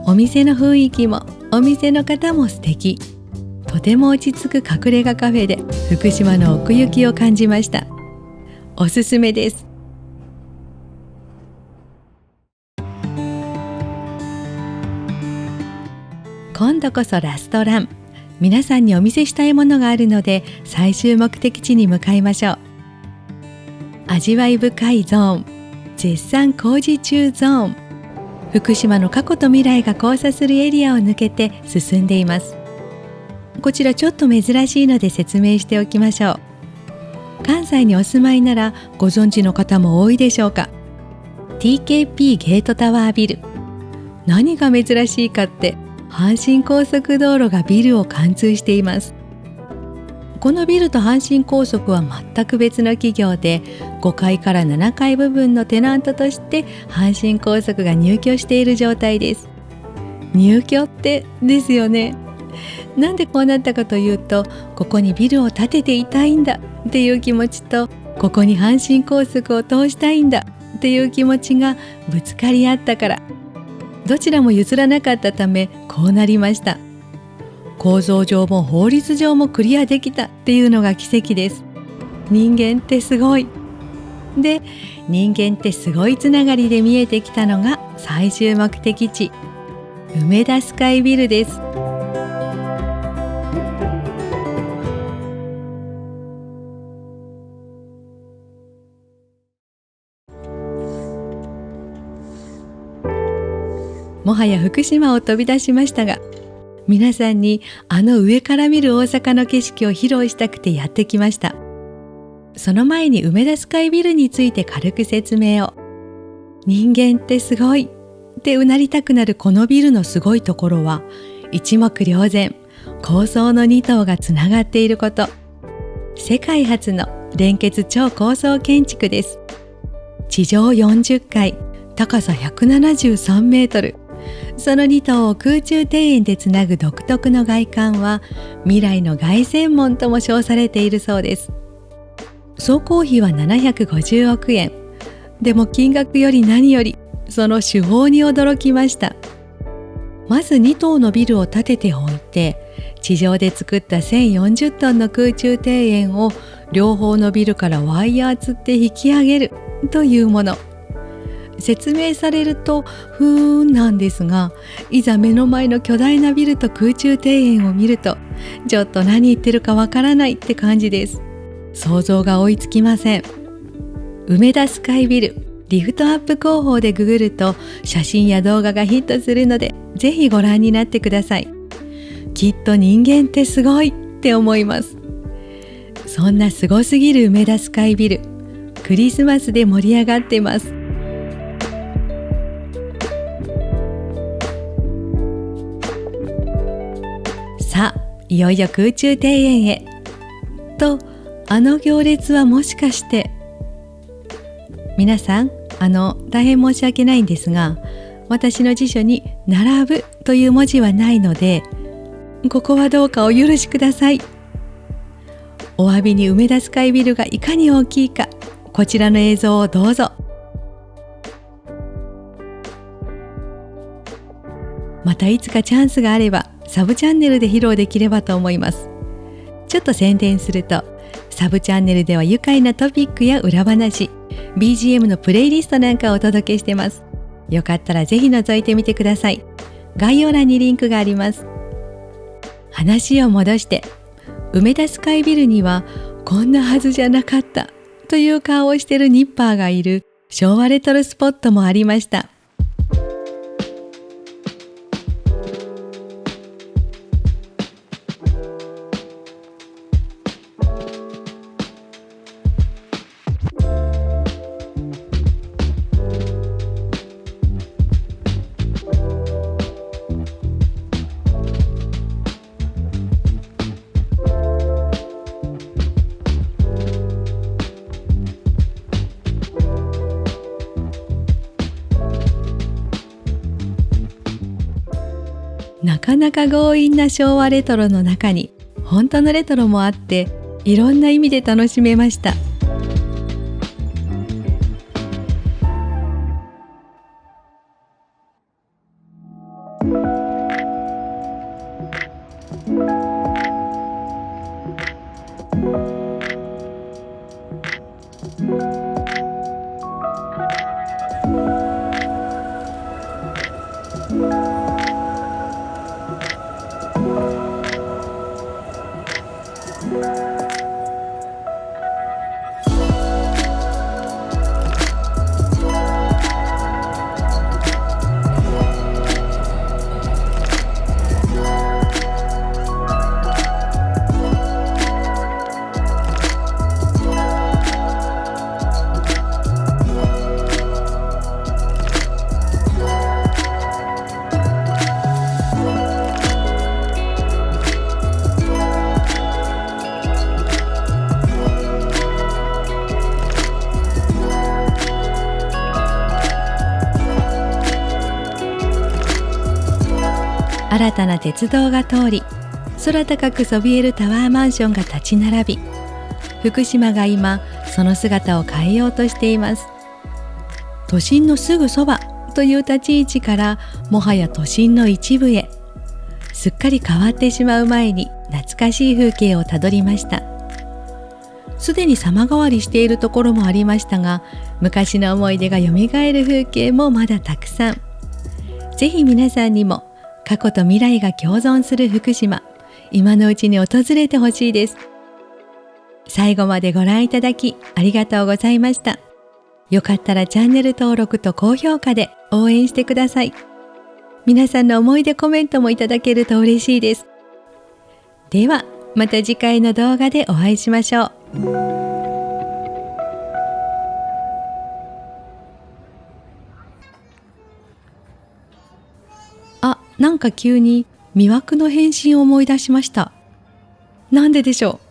お店の雰囲気もお店の方も素敵。とても落ち着く隠れ家カフェで福島の奥行きを感じました。おすすめです。今度こそラストラン。皆さんにお見せしたいものがあるので、最終目的地に向かいましょう。味わい深いゾーン、絶賛工事中ゾーン。福島の過去と未来が交差するエリアを抜けて進んでいます。こちらちょっと珍しいので説明しておきましょう。関西にお住まいならご存知の方も多いでしょうか。 TKP ゲートタワービル。何が珍しいかって、阪神高速道路がビルを貫通しています。このビルと阪神高速は全く別の企業で、5階から7階部分のテナントとして阪神高速が入居している状態です。入居ってですよね。なんでこうなったかというと、ここにビルを建てていたいんだっていう気持ちと、ここに阪神高速を通したいんだっていう気持ちがぶつかり合ったから、どちらも譲らなかったためこうなりました。構造上も法律上もクリアできたっていうのが奇跡です。人間ってすごい。で、人間ってすごいつながりで見えてきたのが最終目的地、梅田スカイビルです。もはや福島を飛び出しましたが、皆さんにあの上から見る大阪の景色を披露したくてやってきました。その前に梅田スカイビルについて軽く説明を。人間ってすごいってうなりたくなるこのビルのすごいところは、一目瞭然、高層の2棟がつながっていること。世界初の連結超高層建築です。地上40階、高さ173メートル。その2棟を空中庭園でつなぐ独特の外観は、未来の凱旋門とも称されているそうです。総工費は750億円。でも金額より何より、その手法に驚きました。まず2棟のビルを建てておいて、地上で作った1040トンの空中庭園を両方のビルからワイヤーつって引き上げるというもの。説明されるとふーんなんですが、いざ目の前の巨大なビルと空中庭園を見ると、ちょっと何言ってるかわからないって感じです。想像が追いつきません。梅田スカイビルリフトアップ工法でググると写真や動画がヒットするので、ぜひご覧になってください。きっと人間ってすごいって思います。そんなすごすぎる梅田スカイビル、クリスマスで盛り上がってます。さあ、いよいよ空中庭園へ。と、あの行列はもしかして。皆さん、大変申し訳ないんですが、私の辞書に並ぶという文字はないので、ここはどうかお許しください。お詫びに梅田スカイビルがいかに大きいか、こちらの映像をどうぞ。またいつかチャンスがあれば、サブチャンネルで披露できればと思います。ちょっと宣伝すると、サブチャンネルでは愉快なトピックや裏話、BGM のプレイリストなんかをお届けしてます。よかったらぜひ覗いてみてください。概要欄にリンクがあります。話を戻して、梅田スカイビルにはこんなはずじゃなかったという顔をしてるニッパーがいる昭和レトロスポットもありました。なかなか強引な昭和レトロの中に本当のレトロもあって、いろんな意味で楽しめました。新たな鉄道が通り、空高くそびえるタワーマンションが立ち並び、福島が今その姿を変えようとしています。都心のすぐそばという立ち位置からもはや都心の一部へ、すっかり変わってしまう前に懐かしい風景をたどりました。すでに様変わりしているところもありましたが、昔の思い出がよみがえる風景もまだたくさん。ぜひ皆さんにも過去と未来が共存する福島、今のうちに訪れてほしいです。最後までご覧いただきありがとうございました。よかったらチャンネル登録と高評価で応援してください。皆さんの思い出コメントもいただけると嬉しいです。ではまた次回の動画でお会いしましょう。なんか急に魅惑の変身を思い出しました。なんででしょう。